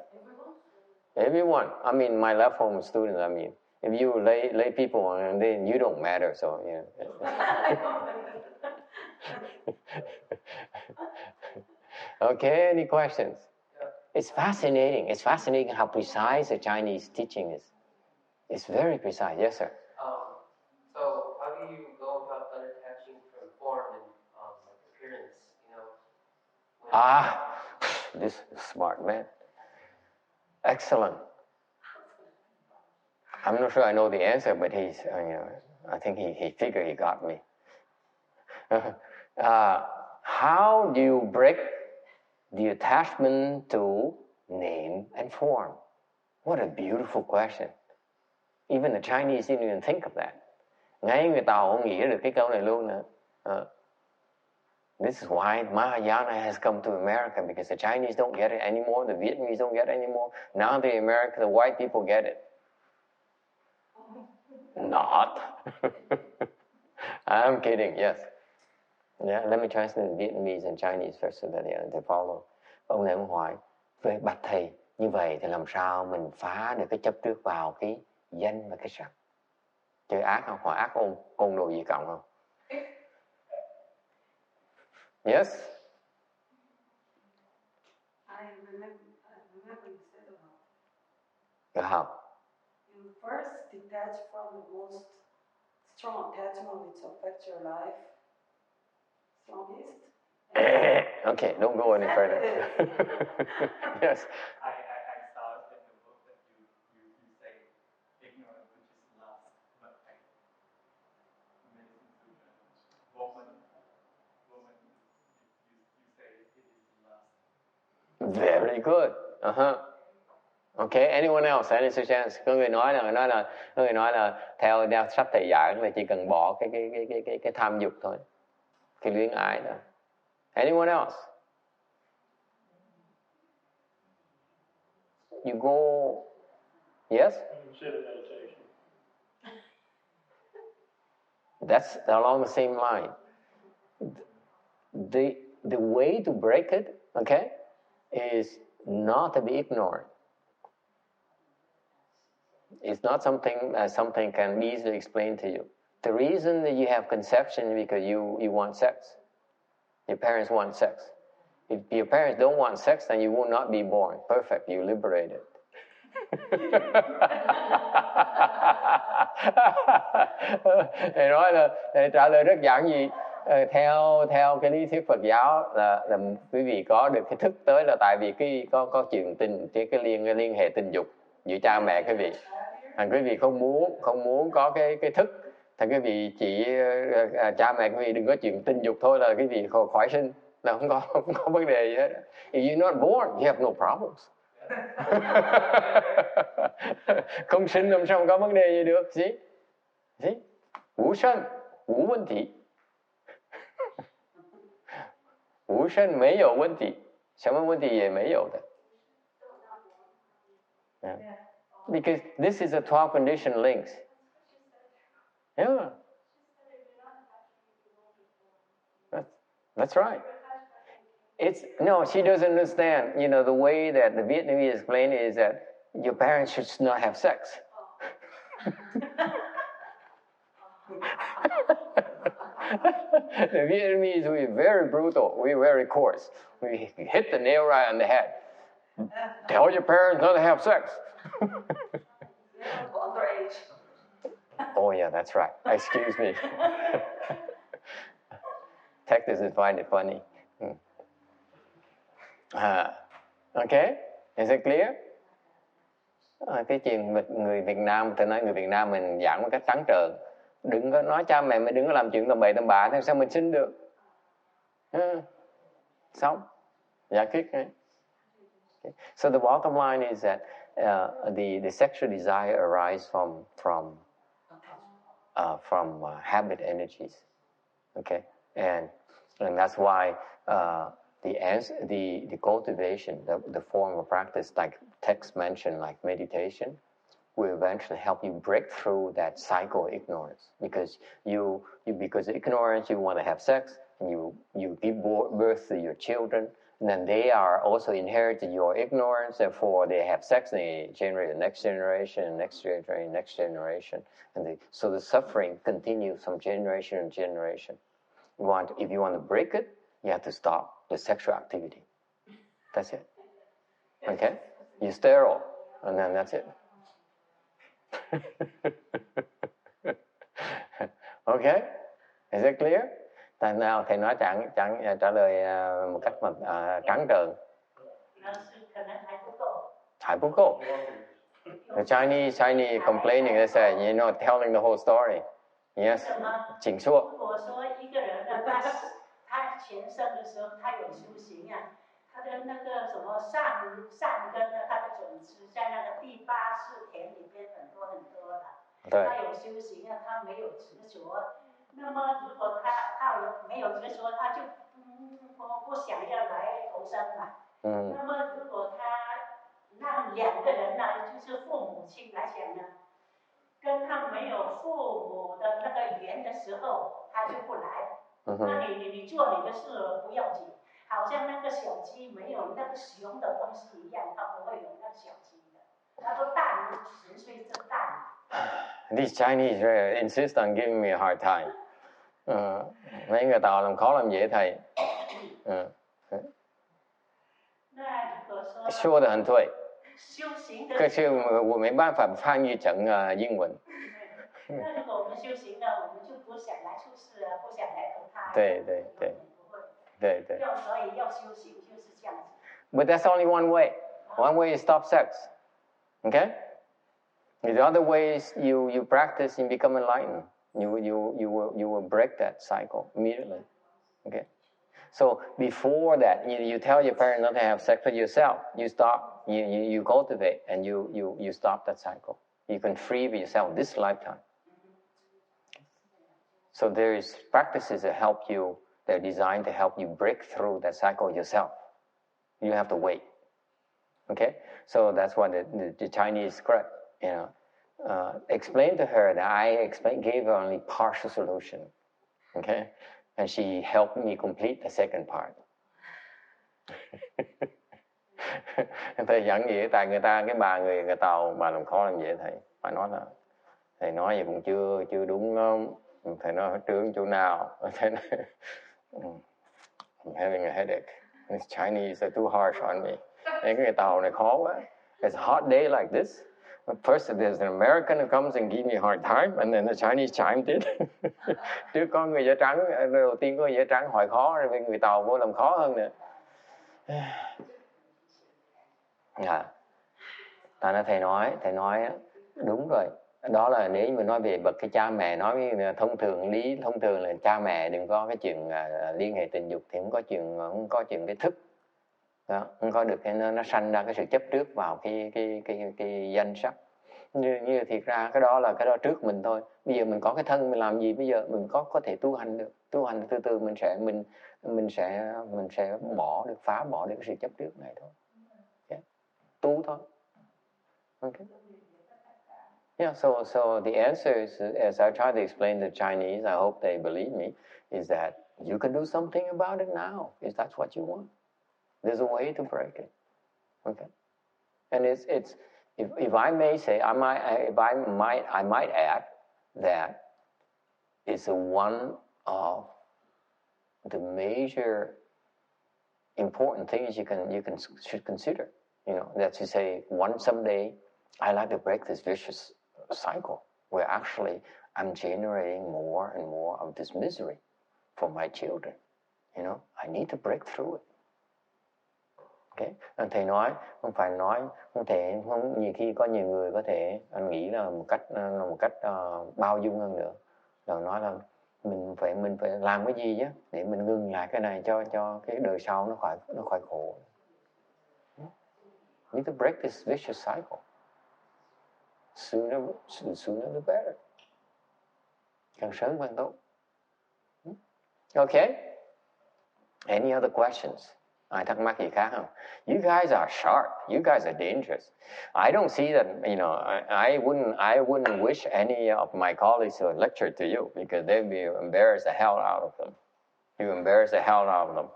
Everyone. I mean, my left home students, I mean. If you lay people on, then you don't matter, so, you know. Okay, any questions? It's fascinating. It's fascinating how precise the Chinese teaching is. It's very precise. Yes, sir. So how do you go about unattaching from form and appearance? This is smart man. Excellent. I'm not sure I know the answer, but I think he figured he got me. How do you break the attachment to name and form? What a beautiful question. Even the Chinese didn't even think of that. Ngay người Tàu không nghĩ được cái câu này luôn nữa. This is why Mahayana has come to America, because the Chinese don't get it anymore, the Vietnamese don't get it anymore. Now the white people get it. Not. I'm kidding, yes. Yeah, let me translate Vietnamese and Chinese first so that they follow. Ông này ông hỏi, Về bạch thầy, như vậy thì làm sao mình phá được cái chấp trước vào cái danh và cái sắc? Chơi ác không? Họ ác ôn đồ gì cộng không? Yes? I remember you said Được không? you first detach from the most strong attachment which affects your life, strongest. Okay, don't go any further. Yes. I saw it in the book that you say ignorance, which is lust, but Medicine Sutra, woman, you say it is lust. Very good. Okay, anyone else? Any suggestions? Có người nói là theo sách thầy giảng là chỉ cần bỏ cái tham dục thôi, cái luyến ái thôi. Anyone else? You go. Yes. Consider meditation. That's along the same line. The way to break it, okay, is not to be ignorant. It's not something can be easily explained to you. The reason that you have conception is because you want sex. Your parents want sex. If your parents don't want sex, then you will not be born. Perfect, you liberated. Thầy nói là trả lời rất giản dị. Theo cái lý thuyết Phật giáo là quý vị có được cái thức tới là tại vì có chuyện cái liên hệ tình dục giữa cha mẹ quý vị. Thành quý vị không muốn có cái thức, thành quý vị chỉ cha mẹ quý vị đừng có chuyện tình dục thôi là quý vị khỏi sinh, là không có vấn đề gì hết. If you're not born, you have no problems. Không sinh làm sao có vấn đề gì được. See? 无生无问题，无生没有问题，什么问题也没有的。Because this is a 12 condition links. Yeah. That's right. No, she doesn't understand. You know, the way that the Vietnamese explain it is that your parents should not have sex. The Vietnamese, we're very brutal. We're very coarse. We hit the nail right on the head. Tell your parents not to have sex. Underage. Oh yeah, that's right. Excuse me. Texas is find it funny. Okay, is it clear? Cái chuyện người Việt Nam, tôi nói người Việt Nam mình giảng một cách trắng trợn. Đừng có nói cha mẹ mình đừng có làm chuyện tầm bậy tầm bạ, thế sao mình sinh được? Xong, giải quyết. Okay. So the bottom line is that the sexual desire arises from habit energies. Okay, and that's why the cultivation, the form of practice, like text mentioned, like meditation, will eventually help you break through that cycle of ignorance. Because because of ignorance, you want to have sex, and you give birth to your children, and then they are also inherited your ignorance. Therefore, they have sex, and they generate the next generation, next generation, and so the suffering continues from generation to generation. If you want to break it, you have to stop the sexual activity. That's it. Okay? You're sterile, and then that's it. Okay? Is it clear? Tại nào thầy nói chẳng trả lời một cách mà trắng trợn. Hải Phú Cô. The Chinese complaining, they say, telling the whole story. Yes. 请说。我说一个人呢，他前生的时候，他有修行啊，他的那个什么善根呢，他的种子在那个第8世田里边很多的。对。他有修行啊，他没有执着。那么如果他没有执着，他就不想要来投生嘛。那么如果他让2个人呢，就是父母亲来讲呢，跟他没有父母的那个缘的时候，他就不来。那你做你的事不要紧，好像那个小鸡没有那个熊的东西一样，它不会有那个小鸡的。他说大鱼纯粹是大鱼。These Chinese insist on giving me a hard time. Mấy người Tàu làm khó làm dễ thầy. 说得很对。可是我没办法翻译成英文。那如果我们修行呢，我们就不想来出世啊，不想来投胎。对对对。对对。所以要修行就是这样子。But that's only one way. One way is stop sex. Okay? The other way is you practice and become enlightened. You will break that cycle immediately. Okay? So before that, you tell your parents not to have sex with yourself. You stop. You cultivate and you stop that cycle. You can free yourself this lifetime. So there is practices that help you. They're designed to help you break through that cycle yourself. You have to wait. Okay? So that's why the Chinese correct. Explained to her that I gave her only partial solution. Okay? And she helped me complete the second part. Thầy giảng gì tại người ta, cái bà người Tàu bà làm khó làm dễ thầy. Bà nói là thầy nói vậy cũng chưa đúng không? Thầy nói trướng chỗ nào? Thầy nói, I'm having a headache. These Chinese are too harsh on me. Cái người Tàu này khó quá. It's a hot day like this. First, there's an American who comes and gives me a hard time, and then the Chinese chimed in. Trước có người da trắng, đầu tiên có người da trắng hỏi khó, rồi người Tàu vô làm khó hơn nữa. Tại nó thầy nói đúng rồi. Đó là nếu mà nói về bậc cái cha mẹ, nói thông thường là cha mẹ đừng có cái chuyện liên hệ tình dục thì không có chuyện cái thức. Đó, không có được nó sanh ra cái sự chấp trước vào cái danh sắc. Như thiệt ra cái đó trước mình thôi. Bây giờ mình có cái thân mình làm gì, bây giờ mình có thể tu hành được. Tu hành từ từ mình sẽ phá bỏ được cái sự chấp trước này thôi. Okay. Tu thôi. Okay. Yeah, so the answer is, as I try to explain to Chinese, I hope they believe me, is that you can do something about it now, if that's what you want. There's a way to break it. Okay? And it's if I may say, I might add that it's one of the major important things you should consider. That you say, someday I like to break this vicious cycle where actually I'm generating more and more of this misery for my children. I need to break through it. Okay. Thầy nói, không thể nhiều khi có nhiều người có thể anh nghĩ là một cách bao dung hơn nữa. Rồi nói là mình phải làm cái gì á để mình ngừng lại cái này cho cái đời sau nó khỏi khổ. You need to break this vicious cycle. Sooner the better. Càng sớm càng tốt. Okay. Any other questions? Ai thắc mắc gì khác không? You guys are sharp. You guys are dangerous. I don't see that, I wouldn't wish any of my colleagues to lecture to you because they'd be embarrassed the hell out of them. You embarrass the hell out of them.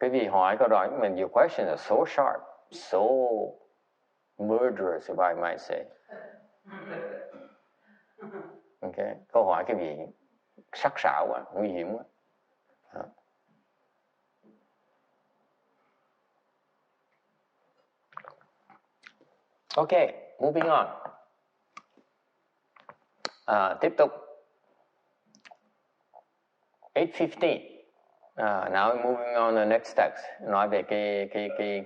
Bởi vì hỏi câu đó, your questions are so sharp, so murderous, if I might say. Okay. Câu hỏi cái gì sắc sảo quá, nguy hiểm quá. Okay, moving on. Tiếp tục. 8:15. Now moving on to the next text. Nói về cái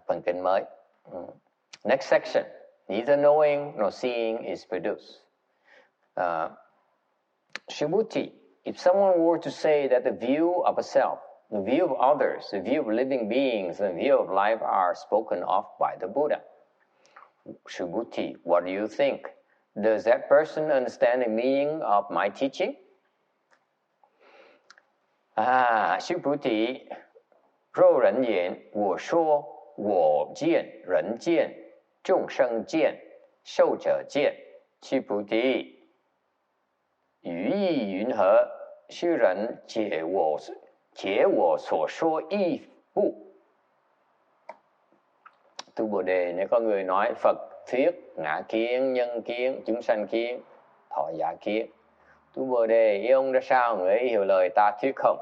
phần kinh mới. Next section. Neither knowing nor seeing is produced. Subhuti. If someone were to say that the view of a self, the view of others, the view of living beings, and the view of life are spoken of by the Buddha. Subhuti, what do you think? Does that person understand the meaning of my teaching? Subhuti, 若人言我说我见人见众生见寿者见Subhuti, 语意云何？世人解解我所说亦不. Tu Bồ Đề, nếu có người nói Phật thuyết ngã kiến, nhân kiến, chúng sanh kiến, thọ giả kiến, Tu Bồ Đề, ý ông ra sao? Người ấy hiểu lời ta thuyết không?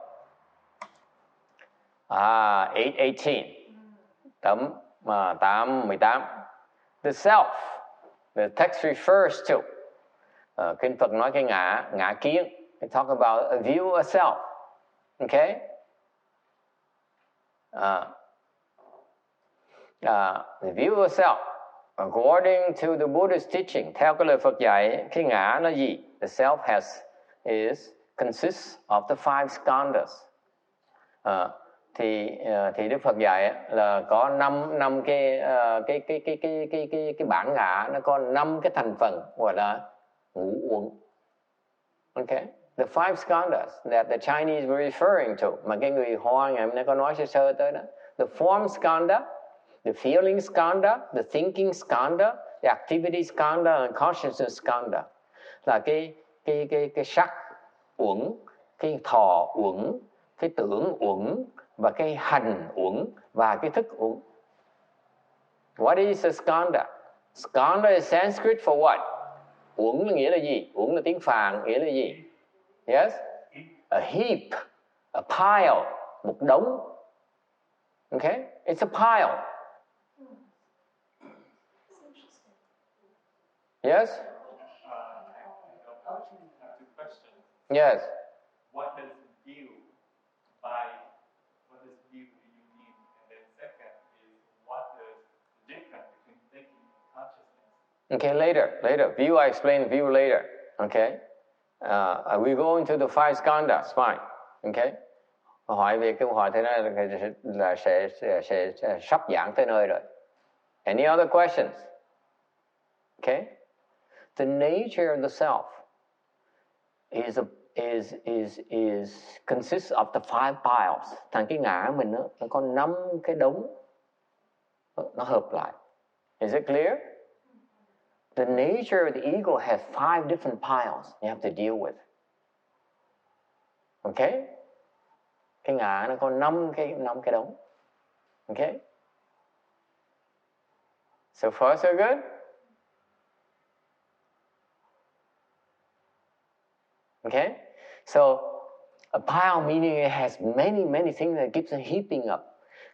818. Tấm 818. The self, the text refers to. Kinh Phật nói cái ngã kiến. They talk about a view of self. Okay? The view of self. According to the Buddha's teaching, theo cái lời Phật dạy, cái ngã là gì? The self consists of the 5 skandhas. Thì Đức Phật dạy là có năm cái bản ngã, nó có 5 cái thành phần gọi là ngũ uẩn. Okay? The 5 skandhas that the Chinese were referring to, mà cái người Hoa ngày hôm nay có nói sơ tới đó. The form skandha, the feeling skandha, the thinking skandha, the activity skandha and consciousness skandha. Là cái sắc uẩn, cái thọ uẩn, cái tưởng uẩn và cái hành uẩn và cái thức uẩn. What is a skandha? Skandha is Sanskrit for what? Uẩn là nghĩa là gì? Uẩn là tiếng Phạn, nghĩa là gì? Yes? A heap, a pile, một đống. Okay? It's a pile. Yes? I have 2 questions. Yes. What does view do you mean? And then second is, what is the difference between thinking and consciousness? Okay, later. View, I explain view later. Okay? We go into the 5 skandhas, fine. Okay? Hỏi về câu hỏi thế này là sẽ sắp giảng tới nơi rồi. Any other questions? Okay? The nature of the self consists of the 5 piles. Thằng cái ngã mình nó có 5 cái đống, nó hợp lại. Is it clear? The nature of the ego has 5 different piles you have to deal with. Okay? Cái ngã nó có 5 cái đống. Okay? So far so good? Okay? So a pile meaning it has many things that keeps on heaping up.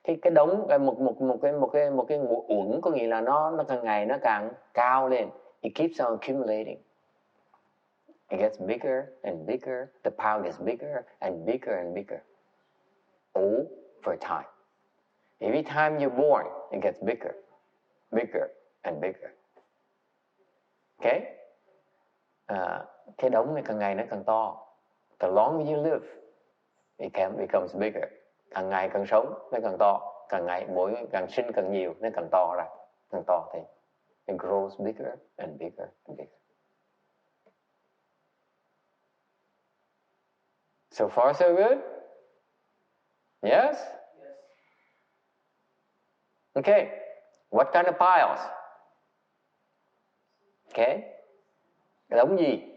Cái đống, một cái uẩn có nghĩa là nó càng ngày nó càng cao lên. It keeps on accumulating. It gets bigger and bigger. The pile gets bigger and bigger and bigger. Over time. Every time you're born, it gets bigger and bigger. Okay? Cái đống này càng ngày nó càng to. The longer you live, it becomes bigger. Càng ngày càng sống, nó càng to. Càng sinh càng nhiều, nó càng to ra. Càng to thì it grows bigger and bigger and bigger. So far so good? Yes? Yes. Okay. What kind of piles? Okay. Cái đống gì?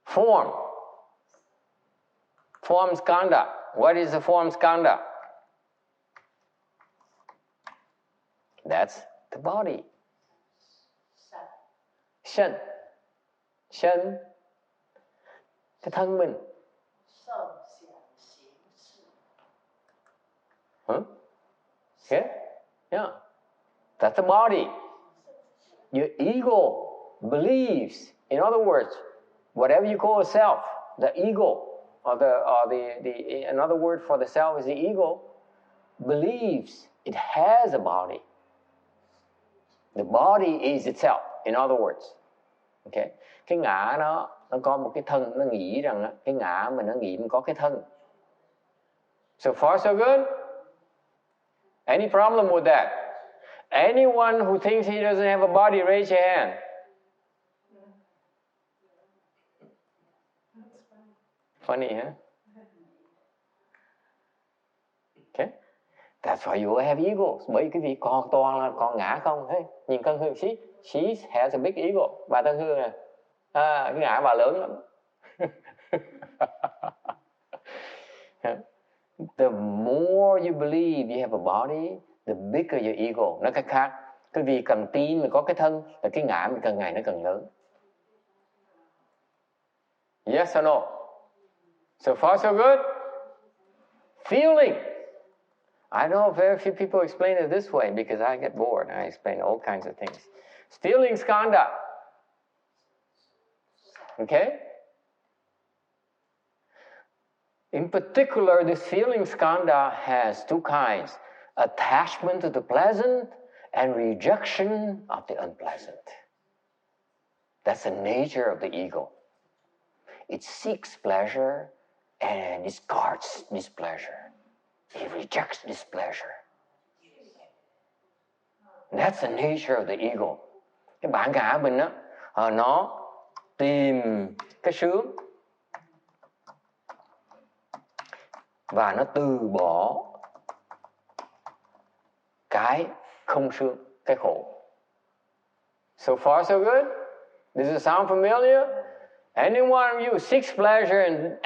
Form skandha. What is the form skandha? That's the body. Sân. Cái thân mình. Huh? Okay? Yeah. That's the body. Your ego believes. In other words, whatever you call a self, the ego, or another word for the self is the ego, believes it has a body. The body is itself. In other words, okay? Cái ngã nó có một cái thân, nó nghĩ rằng cái ngã mình nó nghĩ mình có cái thân. So far so good? Any problem with that? Anyone who thinks he doesn't have a body, raise your hand. Funny, huh? Okay. That's why you have egos. Bởi cái gì còn toàn là còn ngã không? Hey, nhìn Tân Hương, she has a big ego. Bà Tân Hương này, cái ngã bà lớn lắm. The more you believe you have a body, the bigger your ego. Nói cách khác, cái vì cần tin mình có cái thân, là cái ngã mình càng ngày nó càng lớn. Yes or no? So far so good? Feeling. I know very few people explain it this way because I get bored. I explain all kinds of things. Feeling skanda. Okay? In particular, this feeling skanda has two kinds. Attachment to the pleasant and rejection of the unpleasant. That's the nature of the ego. It seeks pleasure and it guards displeasure. It rejects displeasure. That's the nature of the ego. Cái bản ngã mình á, nó tìm cái sướng và nó từ bỏ cái không sướng, cái khổ. So far so good? Does it sound familiar? Any one of you seeks pleasure and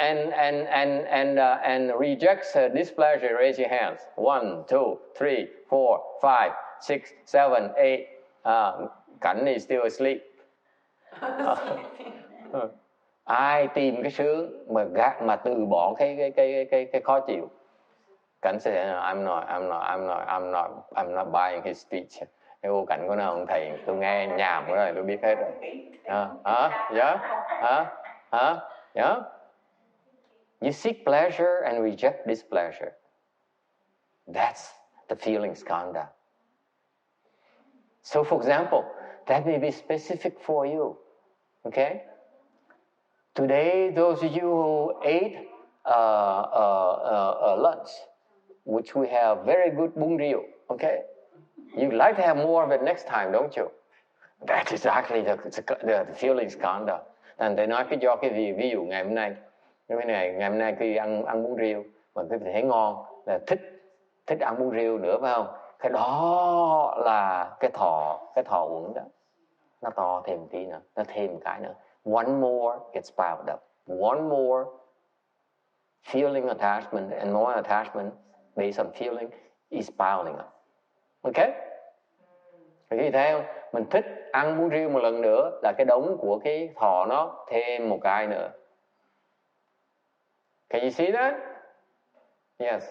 rejects displeasure? Raise your hands. 1, 2, 3, 4, 5, 6, 7, 8. Cảnh is still asleep. Ai tìm cái sướng mà từ bỏ cái khó chịu? Cảnh sẽ I'm not buying his speech. Cái ô Cảnh của nó ông thầy, tôi nghe nhảm của rồi, tôi biết hết rồi. Yeah. You seek pleasure and reject displeasure. That's the feeling skanda. So, for example, that may be specific for you. Okay? Today, those of you who ate lunch, which we have very good bún riêu, okay? You'd like to have more of it next time, don't you? That's exactly the feeling skanda. Thành thầy nói do cái ví dụ ngày hôm nay, ngày hôm nay khi ăn bún riêu mà quý vị thấy ngon là thích ăn bún riêu nữa, phải không? Cái đó là cái thọ uống đó, nó to thêm tí nữa, nó thêm cái nữa. One more gets piled up. One more feeling attachment and more attachment based on feeling is piling up. Okay? Thì thấy không? Mình thích ăn bún riêu một lần nữa là cái đống của cái thọ nó thêm một cái nữa. Can you see that? Yes.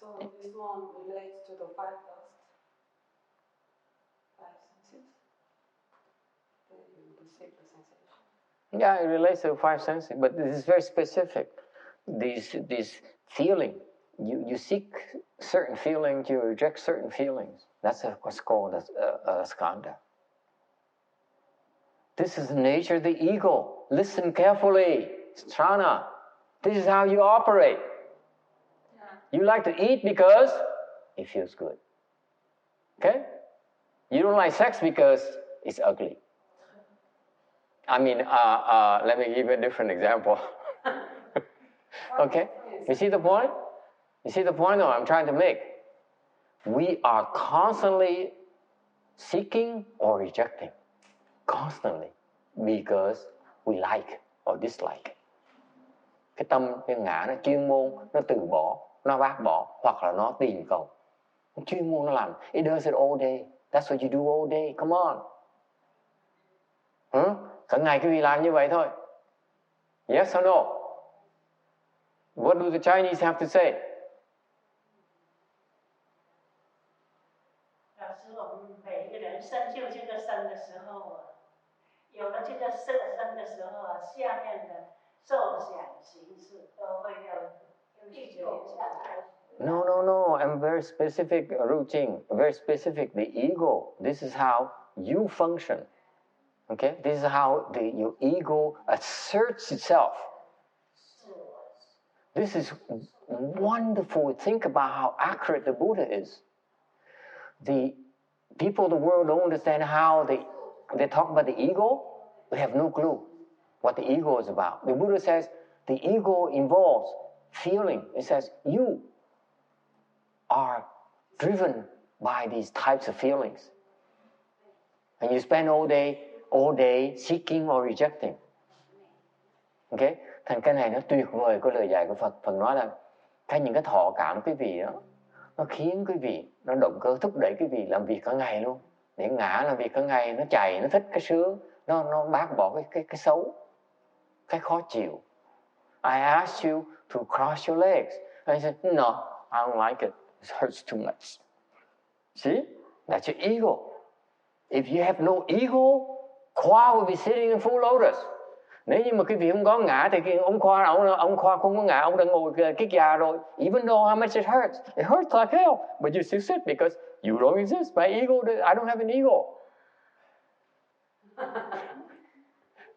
So this one relates to the five senses. You perceive the sensation. Yeah, it relates to the five senses, but this is very specific. This feeling, you seek certain feelings, you reject certain feelings. That's what's called a skanda. This is the nature of the ego. Listen carefully, Strana. This is how you operate. You like to eat because it feels good. Okay? You don't like sex because it's ugly. I mean, let me give you a different example. Okay? You see the point? You see the point that I'm trying to make? We are constantly seeking or rejecting. Constantly. Because we like or dislike. Cái tâm, cái ngã nó chuyên môn, nó từ bỏ, nó bác bỏ, hoặc là nó tìm cầu. Chuyên môn nó làm. It does it all day. That's what you do all day. Come on. Cả ngày quý vị làm như vậy thôi. Yes or no? What do the Chinese have to say? Lão师，我们每一个人生就这个生的时候啊，有了这个色身的时候啊，下面的受想行识都会有一直留下来。No. I'm very specific routine. Very specific. The ego. This is how you function. Okay? This is how your ego asserts itself. This is wonderful. Think about how accurate the Buddha is. The people of the world don't understand how they talk about the ego. They have no clue what the ego is about. The Buddha says the ego involves feeling. It says you are driven by these types of feelings. And you spend all day seeking or rejecting. Okay? Thành cái này nó tuyệt vời, có lời dạy của Phật. Phật nói là những cái thọ cảm quý vị đó, nó khiến quý vị, nó động cơ thúc đẩy quý vị làm việc cả ngày luôn. Để ngã làm việc cả ngày, nó chạy, nó thích cái sướng, nó bác bỏ cái xấu, cái khó chịu. I asked you to cross your legs. And he said, no, I don't like it. It hurts too much. See? That's your ego. If you have no ego, Khoa will be sitting in full lotus. Nếu như mà quý vị không có ngã thì ông Khoa không có ngã, ông đã ngồi kiết già rồi. Even though how much it hurts like hell, but you still sit because you don't exist. My ego, I don't have an ego.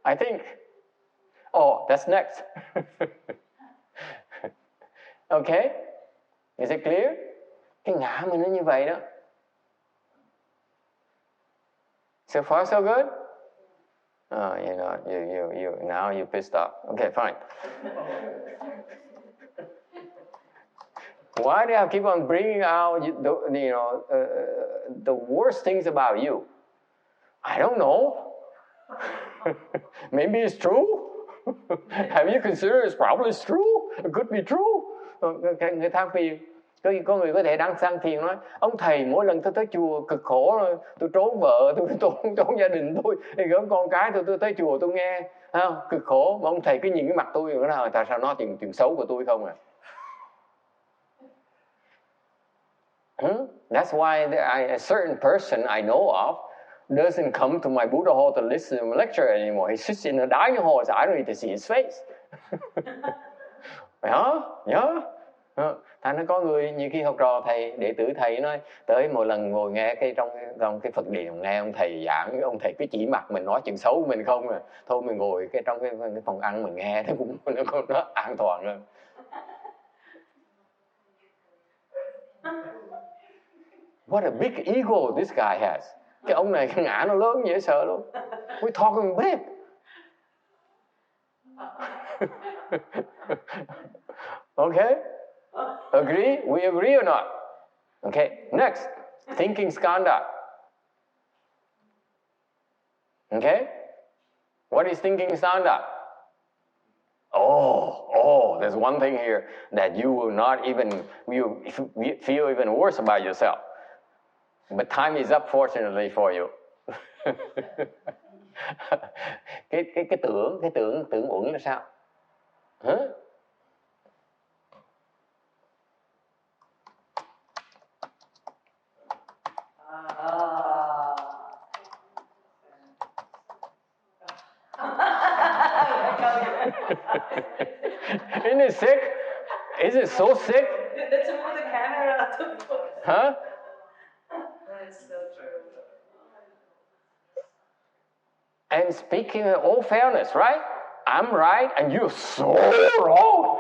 I think, that's next. Okay? Is it clear? Cái ngã mình nó như vậy đó. So far so good? You know, you now you're pissed off. Okay, fine. Why do I keep on bringing out the worst things about you? I don't know. Maybe it's true. Have you considered it's probably true? It could be true. Người than phiền. Có người có thể đang than phiền nói, ông thầy mỗi lần tôi tới chùa cực khổ rồi, tôi trốn vợ, tôi trốn gia đình tôi, thì gớm con cái tôi tới chùa tôi nghe, cực khổ, mà ông thầy cứ nhìn cái mặt tôi rồi nói, tại sao nói chuyện xấu của tôi không à? That's why a certain person I know of doesn't come to my Buddha hall to listen to my lecture anymore. He sits in the dining hall, so I don't need to see his face. Yeah. Thành nó có người nhiều khi học trò thầy, đệ tử thầy nói tới một lần ngồi nghe trong cái Phật điện, nghe ông thầy giảng, ông thầy cứ chỉ mặt mình nói chuyện xấu của mình không à. Thôi mình ngồi trong cái phòng ăn mình nghe nó cũng nó an toàn hơn. What a big ego this guy has. Cái ông này cái ngã nó lớn dễ sợ luôn. We talking big. Okay? Agree? We agree or not? Okay, next. Thinking skandha. Okay? What is thinking skandha? There's one thing here that you will not even, you feel even worse about yourself. But time is up fortunately for you. cái tưởng uẩn là sao? Isn't it sick? Is it so sick? Let's move the camera. Huh? That's so true. And speaking in all fairness, right? I'm right and you're so wrong.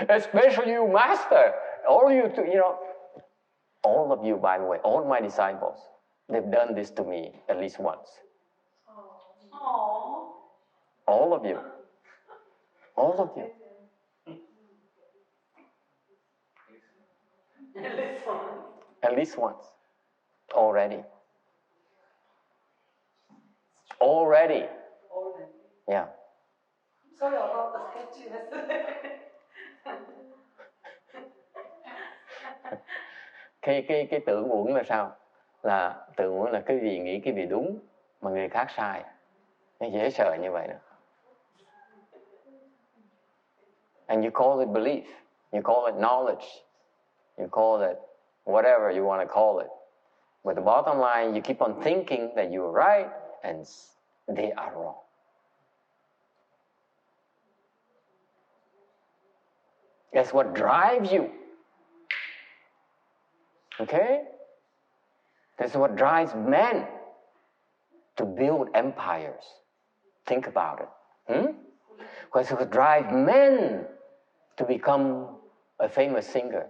Especially you, master. All of you, by the way, all my disciples, they've done this to me at least once. All of you. All of you. At least once. Already. Yeah. Sorry about the sketchiness. Cái tưởng uẩn là sao? Là tưởng uẩn là cái gì nghĩ cái gì đúng mà người khác sai. Nó dễ sợ như vậy đó. And you call it belief, you call it knowledge, you call it whatever you want to call it. But the bottom line, you keep on thinking that you're right and they are wrong. That's what drives you. Okay? That's what drives men to build empires. Think about it. Because it would drive men to become a famous singer.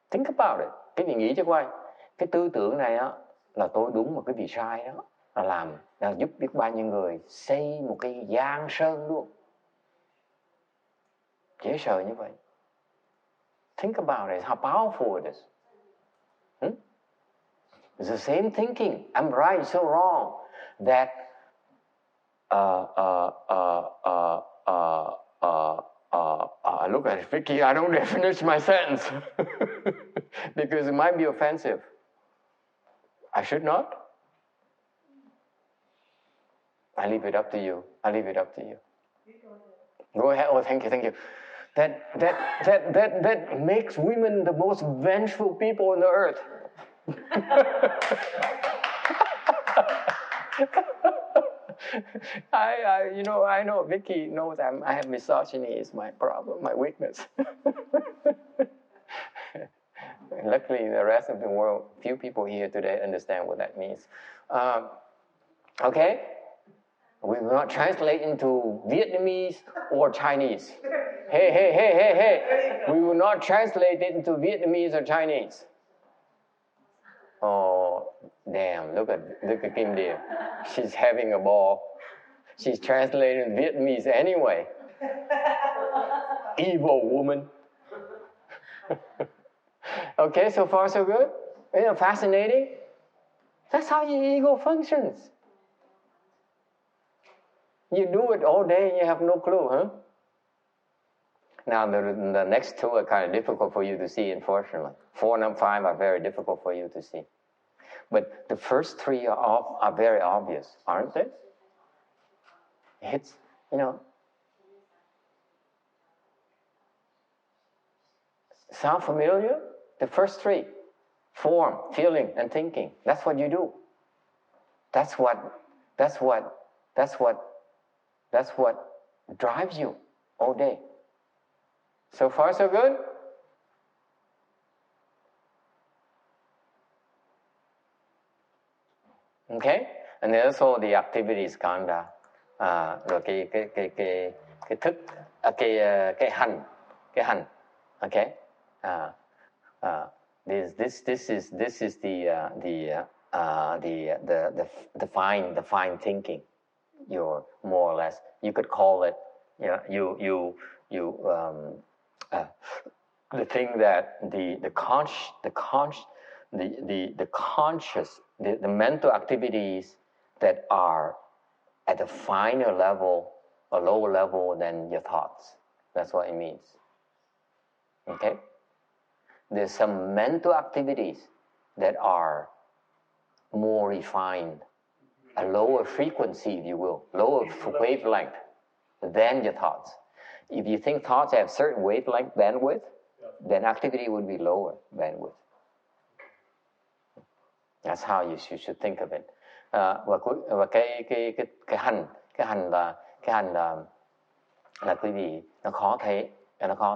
Think about it. Cái gì nghĩ cho coi. Cái tư tưởng này á là tôi đúng mà cái gì sai đó là giúp biết bao nhiêu người xây một cái giang sơn luôn. Dễ sợ như vậy. Think about it, how powerful it is. It's the same thinking. I'm right, so wrong. That look at Vicky, I don't finish my sentence because it might be offensive. I should not. I leave it up to you. I leave it up to you. Go ahead. Oh, thank you. That makes women the most vengeful people on the earth. I know Vicky knows I have misogyny is my problem, my weakness. Luckily, the rest of the world, few people here today understand what that means. Okay? We will not translate into Vietnamese or Chinese. Hey. We will not translate it into Vietnamese or Chinese. Oh, damn, look at Kim Deal. She's having a ball. She's translating Vietnamese anyway. Evil woman. Okay, so far so good? Fascinating? That's how your ego functions. You do it all day and you have no clue, huh? Now, the next two are kind of difficult for you to see, unfortunately. 4 and 5 are very difficult for you to see. But the first 3 are very obvious, aren't they? It's, sound familiar? The first 3, form, feeling, and thinking. That's what you do. That's what drives you all day. So far, so good? Okay, and then also the activities kanda, rồi cái thức, cái hành, okay, this is the fine thinking. You're more or less, you could call it, the thing that the conscious, the mental activities that are at a finer level, a lower level than your thoughts. That's what it means. Okay? There's some mental activities that are more refined, a lower frequency, if you will, lower wavelength than your thoughts. If you think thoughts have certain wavelength bandwidth, then activity would be lower bandwidth. That's how you should think of it. Và cái hành là quý vị nó khó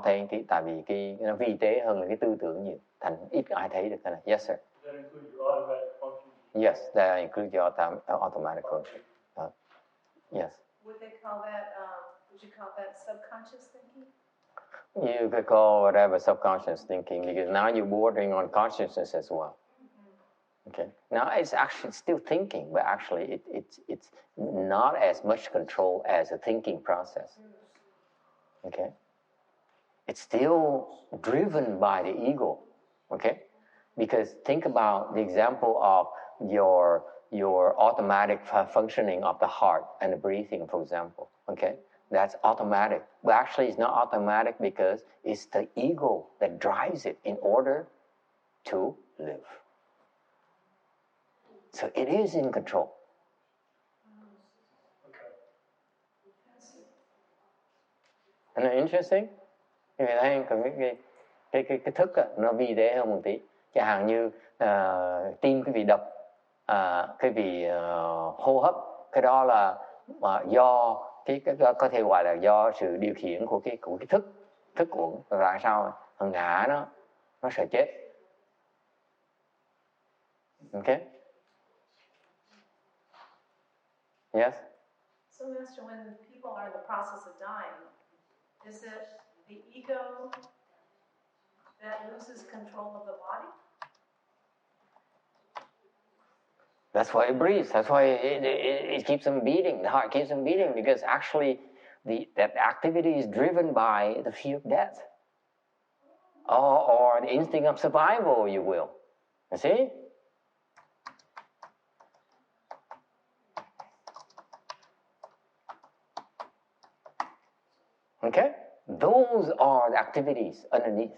thấy tí, tại vì nó vi tế hơn là cái tư tưởng nhiều, thành ít ai thấy được cái này. Yes sir. Does that include your automatic function? Yes, that includes your automatic function. Yes. Would they call that? Would you call that subconscious thinking? You could call whatever subconscious thinking, because now you're bordering on consciousness as well. Okay. Now it's actually still thinking, but actually it's not as much control as a thinking process. Okay. It's still driven by the ego. Okay. Because think about the example of your automatic functioning of the heart and the breathing, for example. Okay. That's automatic. But actually it's not automatic because it's the ego that drives it in order to live. So it is in control. Isn't that interesting? Thì người thấy cái thức nó vi tế hơn một tí. Chẳng hạn như tim cái vị đập, cái vị hô hấp, cái đó là do cái có thể gọi là do sự điều khiển của cái thức uẩn. Tại sao thằng ngã nó sợ chết? Okay. Yes? So, Master, when people are in the process of dying, is it the ego that loses control of the body? That's why it breathes. That's why it keeps them beating. The heart keeps them beating, because actually that activity is driven by the fear of death. Or the instinct of survival, you will. You see? Okay? Those are the activities underneath.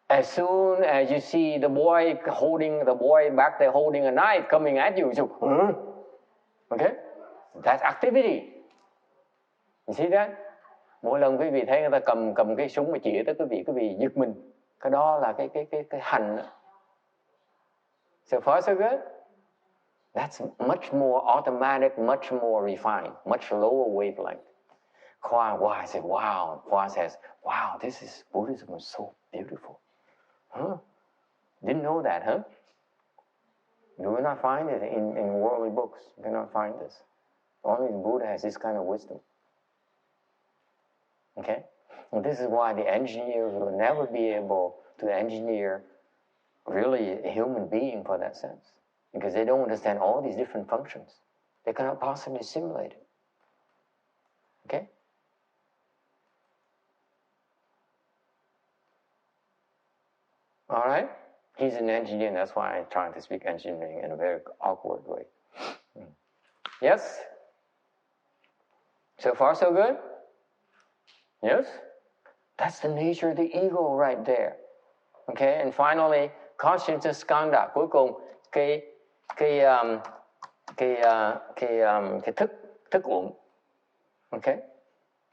As soon as you see the boy back there holding a knife coming at you, okay? That's activity. You see that? Mỗi lần quý vị thấy người ta cầm cái súng mà chỉ tới quý vị giật mình. Cái đó là cái hành. So far so good? That's much more automatic, much more refined, much lower wavelength. Khoa says, wow, this is Buddhism is so beautiful. Huh? Didn't know that, huh? You will not find it in worldly books. You cannot find this. Only the Buddha has this kind of wisdom. Okay? And this is why the engineers will never be able to engineer really a human being for that sense. Because they don't understand all these different functions. They cannot possibly simulate it. Okay? All right? He's an engineer, and that's why I'm trying to speak engineering in a very awkward way. Yes? So far, so good? Yes? That's the nature of the ego right there. Okay? And finally, consciousness skanda. Cuối cùng, cái thức uẩn. Okay?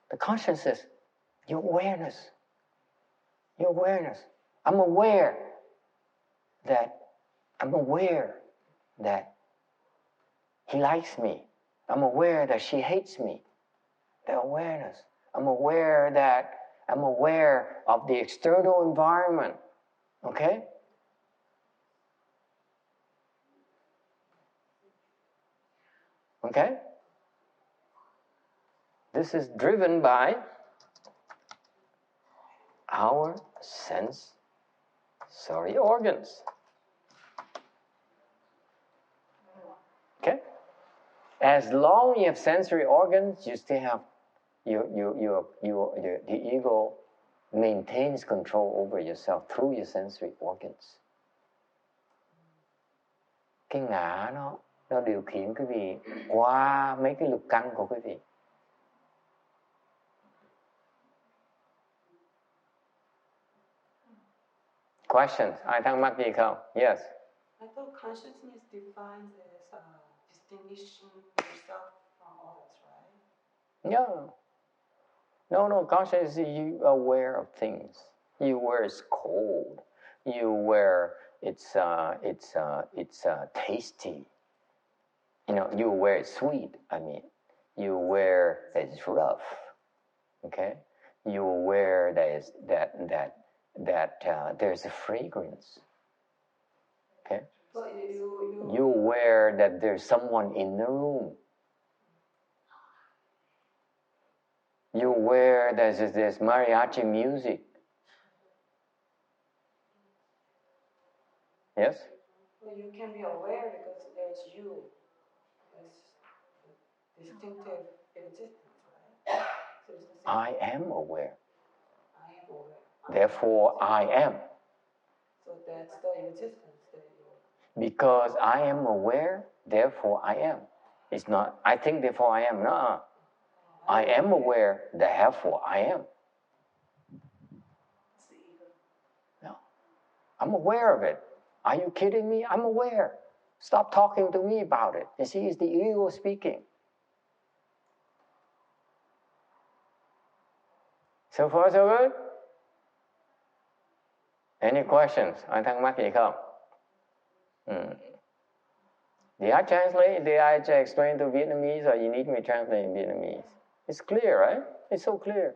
The consciousness, your awareness. Your awareness. I'm aware that he likes me. I'm aware that she hates me. The awareness. I'm aware of the external environment. Okay? Okay? This is driven by our sensory organs. Okay? As long as you have sensory organs, you still have the ego maintains control over yourself through your sensory organs. Cái ngã nó điều khiển quý vị qua mấy cái lục căn của quý vị. Questions? Ai thắc mắc gì không? Yes. I thought consciousness defines as distinguishing yourself from others, right? No. Consciousness is you aware of things. You aware it's cold. You aware it's tasty. You aware it's sweet. You aware that it's rough. Okay. You aware that there's a fragrance. Okay. You aware that there's someone in the room. You aware there's mariachi music. Yes? Well, you can be aware because there's you. There's distinctive existence, right? So it's the same. I am aware. I am aware. Therefore, I am. So that's the existence that you... Because I am aware, therefore I am. It's not, I think, therefore I am. No. I am aware, therefore I am. No. I'm aware of it. Are you kidding me? I'm aware. Stop talking to me about it. You see, it's the ego speaking. So far, so good? Any questions? Ai thắc mắc gì không? Did I translate? Did I explain to Vietnamese, or you need me to translate in Vietnamese? It's clear, right? It's so clear.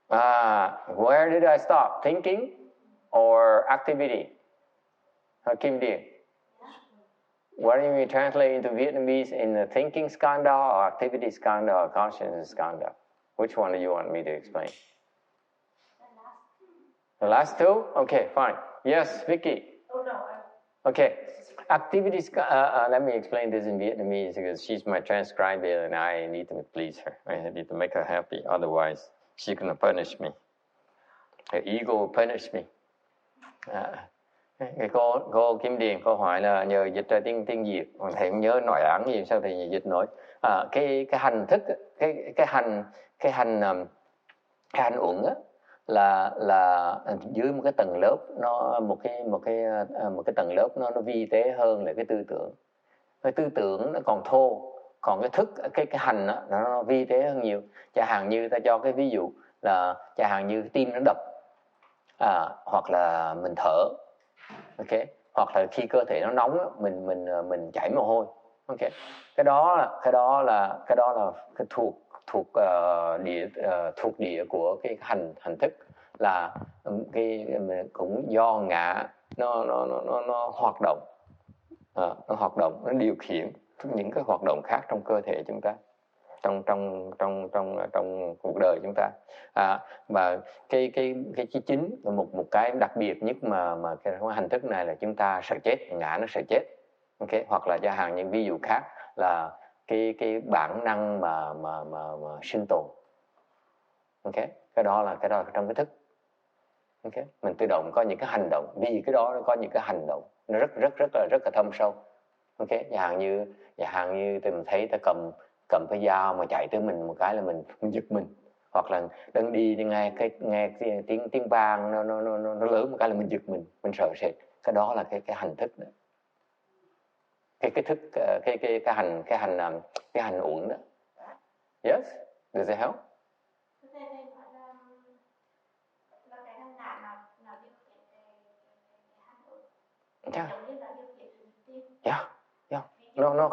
Where did I stop? Thinking or activity? Kim Điền. What do you translate into Vietnamese in the thinking skanda or activity skanda or consciousness skanda? Which one do you want me to explain? The last two? Okay, fine. Yes, Vicky. Oh, no. Okay. Activities, let me explain this in Vietnamese because she's my transcriber and I need to please her. I need to make her happy. Otherwise, she's going to punish me. Her ego will punish me. Cái cô Kim Điền, câu hỏi là nhờ dịch ra tiếng Việt. Thầy không nhớ nội án gì, sao thầy dịch nổi. cái hành thức, cái hành uẩn á, là dưới một cái tầng lớp, nó một cái tầng lớp nó vi tế hơn là cái tư tưởng. Cái tư tưởng nó còn thô, còn cái thức, cái hành đó, nó vi tế hơn nhiều. Chẳng hạn như ta cho cái ví dụ là chẳng hạn như tim nó đập, hoặc là mình thở, ok, hoặc là khi cơ thể nó nóng đó, mình chảy mồ hôi, ok, cái đó là cái thuộc địa của cái hành thức, là cái cũng do ngã nó hoạt động, nó điều khiển những cái hoạt động khác trong cơ thể chúng ta, trong cuộc đời chúng ta. Và cái chính một cái đặc biệt nhất mà cái hành thức này là chúng ta sợ chết, ngã nó sợ chết, ok, hoặc là chẳng hạn những ví dụ khác là cái bản năng mà sinh tồn, ok, cái đó là trong cái thức, ok, mình tự động có những cái hành động, vì cái đó nó có những cái hành động nó rất là thâm sâu, ok, chẳng hạn như tôi thấy ta cầm cái dao mà chạy tới mình một cái là mình giật mình, hoặc là đang đi nghe cái tiếng vang nó lớn một cái là mình giật mình sợ sệt. Cái đó là cái hành thức đó, cái thức, cái hành uẩn đó. Yes, does it help? Yeah. Nó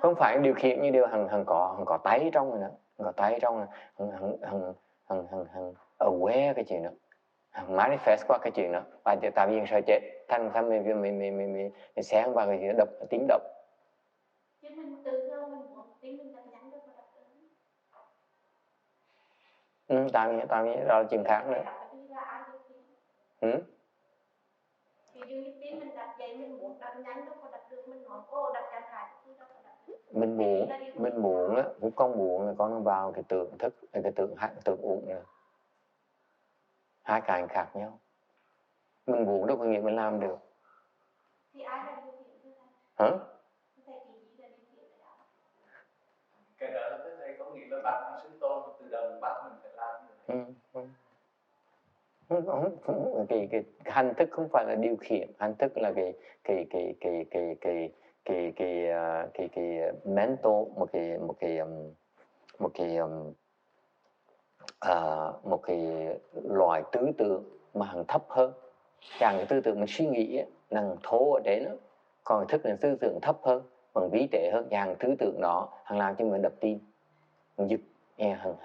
không phải điều khiển như điều hằng có tay trong rồi nữa, có tay trong là hằng aware cái chuyện đó, hằng manifest qua cái chuyện đó. Và tại vì sợ chết thành mình sáng vào cái chuyện đập tiếng động. Chứ mình tự do mình muốn tính mình chắc chắn được mà đập được. Tao nghĩ đó là chuyện khác nữa. Thì như tiếng mình đặt vậy mình muốn đặt nhanh đâu có đặt được, mình nói cô đặt chặt lại chứ đâu có đặt được. Mình buồn á, cái con buồn là con nó vào cái tượng thức, cái tượng uẩn nữa. Hai cái khác nhau. Mình buồn đâu có nghĩa mình làm được. Thì ai là điều khiển thôi? Hả? Cái đó là cái có nghĩa là bản năng sinh tồn từ đầu bắt mình phải làm. Cái hành thức không phải là điều khiển, hành thức là cái mental, một cái loại tư tưởng mà hằng thấp hơn. Chẳng cái tư tưởng mình suy nghĩ là thô ở đấy nữa, còn thức là tư tưởng thấp hơn, còn vĩ tế hơn. Chẳng tư tưởng đó hằng làm cho mình đập tim, hằng giật, hằng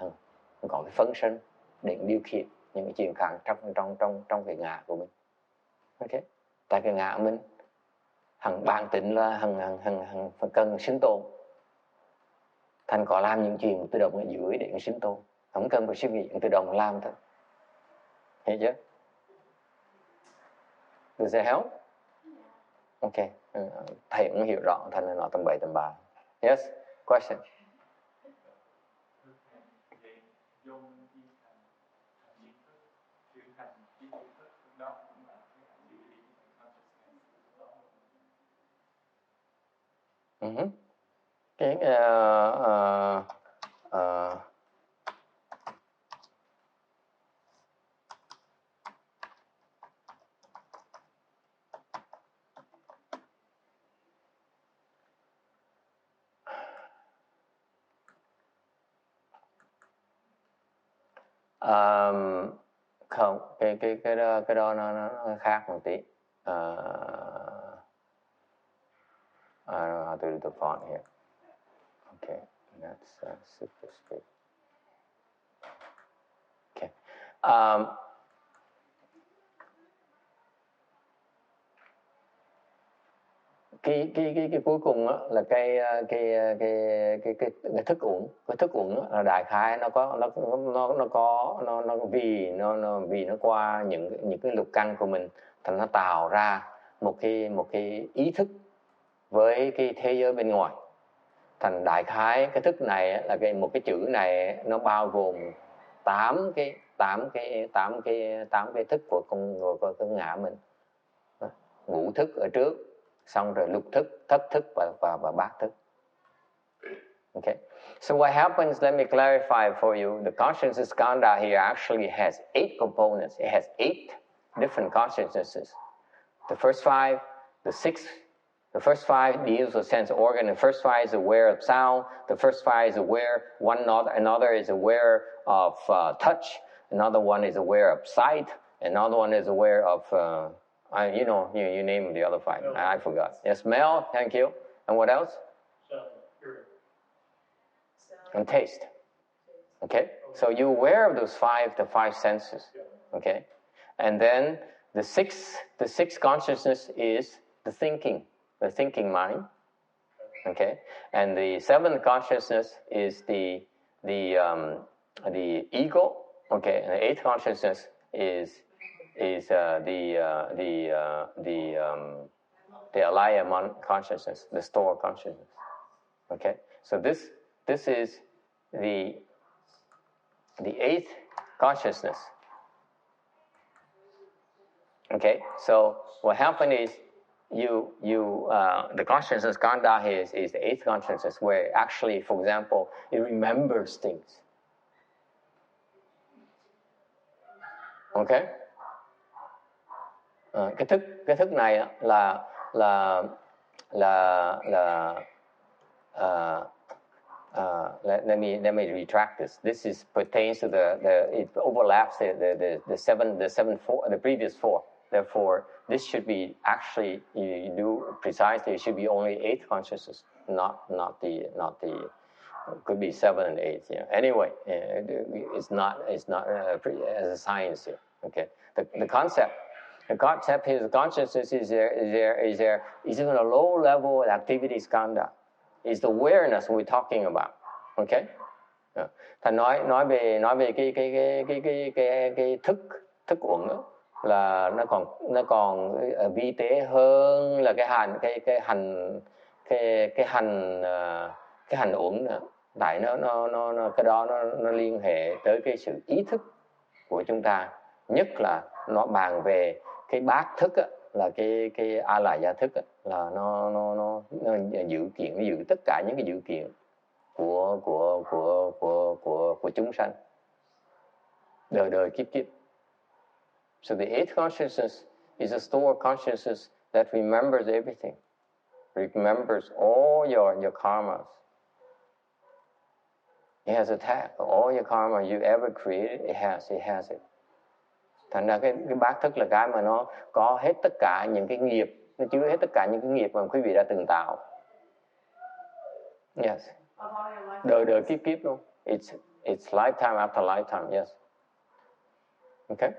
có cái function để điều khiển những cái chuyện khác trong cái ngã của mình, ok. Tại cái ngã mình hằng bản tính là hằng cần sinh tồn, thành có làm những chuyện tự động ở dưới để sinh tồn, không cần phải suy nghĩ, tự động làm thôi, hiểu chưa? Does it help? Ok, thầy cũng hiểu rõ, thành là nó tầm 7 tầm 3. Yes, question. Cái không, cái đó nó khác một tí. I don't know how to do the font here. Okay, that's super straight. Okay. Cái cuối cùng á là cái thức uẩn. Cái thức uẩn là đại khái nó vì nó qua những cái lục căn của mình, thành nó tạo ra một cái ý thức với cái thế giới bên ngoài. Thành đại khái cái thức này là một cái chữ này nó bao gồm 8 cái thức của con ngã mình. Ngũ thức ở trước, xong rồi lục thức, thất thức và bát thức. Okay? So what happens, let me clarify for you, the consciousness skandha here actually has 8 components. It has 8 different consciousnesses. The first 5, the 6, the first 5 deals with sense organ. The first 5 is aware of sound. The first 5 is aware, another is aware of touch. Another one is aware of sight. Another one is aware of, you name the other 5. I forgot. Yeah, smell, thank you. And what else? Sound, hearing. And taste. Okay? So you're aware of those 5 senses. Okay? And then the sixth consciousness is the thinking mind. Okay? And the 7th consciousness is the ego. Okay? And the 8th consciousness is the alaya consciousness, the store consciousness. Okay? So this is the 8th consciousness. Okay, so what happened is the consciousness skandha is the 8th consciousness, where actually, for example, it remembers things. Okay, cái thức này let me retract this. This is pertains to it overlaps the previous 4. Therefore, this should be actually, you do precisely, it should be only 8th consciousness, not the could be 7 and 8. Yeah. Anyway, it's not as a science here. Okay, the concept here, the consciousness is even a low level activity skandha. Is the awareness we're talking about. Okay? Thành nói về cái thức uẩn đó, là nó còn vi tế hơn là cái hành uẩn nữa. Tại nó cái đó nó liên hệ tới cái sự ý thức của chúng ta, nhất là nó bàn về cái bát thức á, là cái a la gia thức á, là nó dự kiện, nó dự tất cả những cái dự kiện của chúng sanh đời kiếp kiếp. So the 8th consciousness is a store consciousness that remembers everything, remembers all your karmas. It has a tag. All your karma you ever created, it has it. Thành ra cái bát thức là cái mà nó có hết tất cả những cái nghiệp, nó chứa hết tất cả những cái nghiệp mà quý vị đã từng tạo. Yes. Đời kiếp kiếp luôn. It's lifetime after lifetime. Yes. Okay.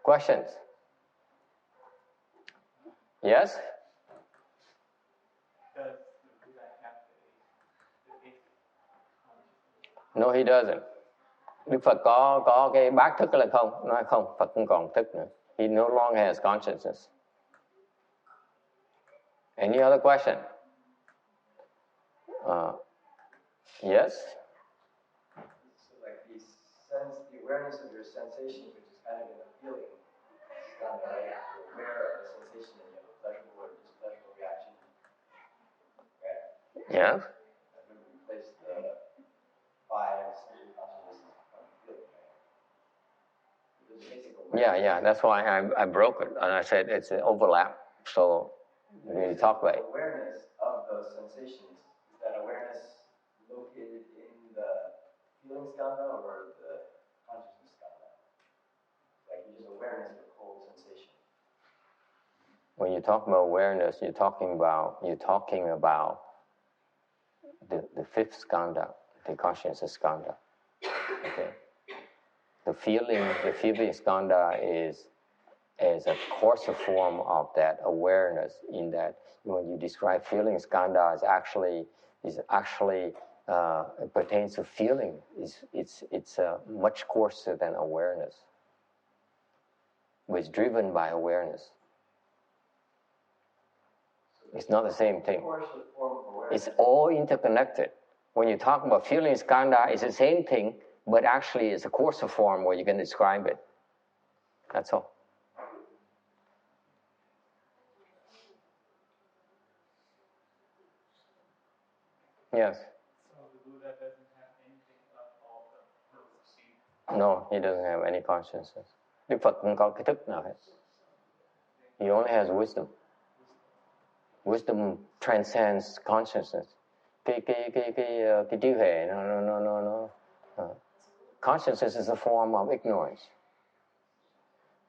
Questions? Yes. No, he doesn't. Đức Phật có cái bát thức là không? Nói không, Phật không còn thức nữa. He no longer has consciousness. Any other question? Yes? So like the awareness of your sensation, which is kind of in a feeling, not like you're aware of the sensation and you have a pleasurable or displeasurable reaction. Right? Yes. That would replace the 5 sensory consciousnesses from feeling, right? Yeah. That's why I broke it and I said it's an overlap. So we talk about it. Awareness of those sensations, is that awareness located in the feeling skandha or the consciousness skandha? Like you just awareness of the whole sensation. When you talk about awareness, you're talking about the 5th skandha, the consciousness skandha. Okay. The feeling skandha is a coarser form of that awareness. In that, when you describe feeling skandha, is actually it pertains to feeling. It's much coarser than awareness. It's driven by awareness. It's not the same thing. It's all interconnected. When you talk about feeling skandha, it's the same thing, but actually it's a coarser form where you can describe it. That's all. Yes. So the Buddha doesn't have anything of all the perfect seed. No, he doesn't have any consciousness. Đức Phật không có cái thức nào hết. He only has wisdom. Wisdom transcends consciousness. Cái trí huệ nó consciousness is a form of ignorance.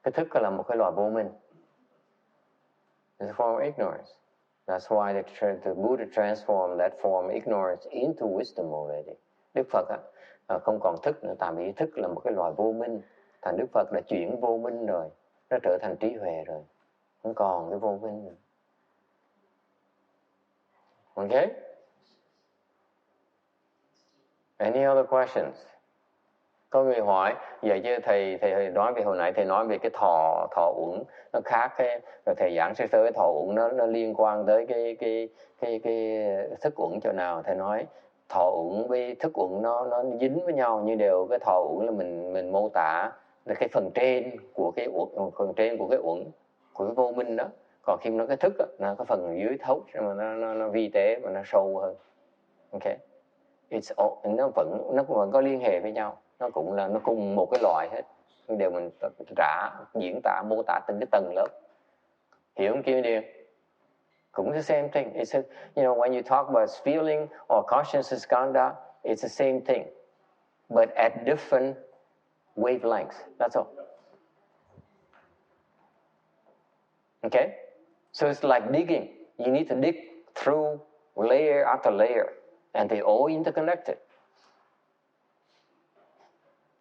Cái thức là một cái loại vô minh. It's a form of ignorance. That's why the Buddha transformed that form of ignorance into wisdom already. Đức Phật không còn thức nữa, tại vì thức là một cái loại vô minh. Thành Đức Phật đã chuyển vô minh rồi, nó trở thành trí huệ rồi, không còn cái vô minh nữa. Okay? Any other questions? Có người hỏi, vậy chứ thầy nói về hồi nãy thầy nói về cái thọ uẩn nó khác cái rồi thầy giảng sơ sơ cái thọ uẩn nó liên quan tới cái thức uẩn chỗ nào? Thầy nói thọ uẩn với thức uẩn nó dính với nhau, như đều cái thọ uẩn là mình mô tả là cái phần trên của cái uẩn, phần trên của cái uẩn của cái vô minh đó. Còn khi nó cái thức đó, là cái phần dưới thấu mà nó vi tế mà nó sâu hơn. Ok, nó vẫn có liên hệ với nhau, nó cùng một cái loại hết, đều mình diễn tả mô tả từng cái tầng lớp, hiểu không Kim Điền? Cũng the same thing. It's when you talk about feeling or consciousness skandha, it's the same thing, but at different wavelengths. That's all. Okay, so it's like digging. You need to dig through layer after layer, and they all interconnected.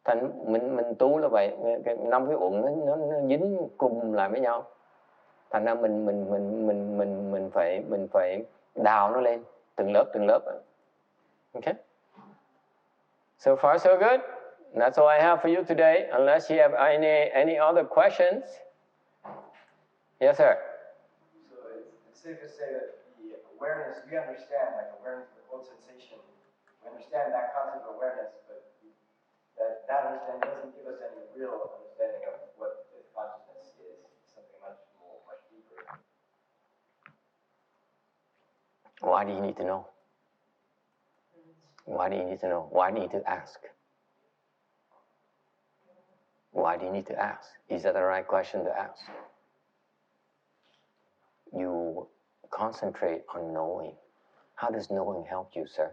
Thành mình tu là vậy, năm cái uẩn nó dính cùng lại với nhau. Thành ra mình phải đào nó lên từng lớp. Okay? So far so good. That's all I have for you today. Unless you have any other questions. Yes, sir. So it's safe to say that the awareness, we understand, like awareness of the cold sensation, we understand that concept of awareness, but that understanding doesn't give us any real understanding of what this consciousness is. It's something much deeper. Why do you need to know? Why do you need to know? Why do you need to ask? Why do you need to ask? Is that the right question to ask? You concentrate on knowing. How does knowing help you, sir?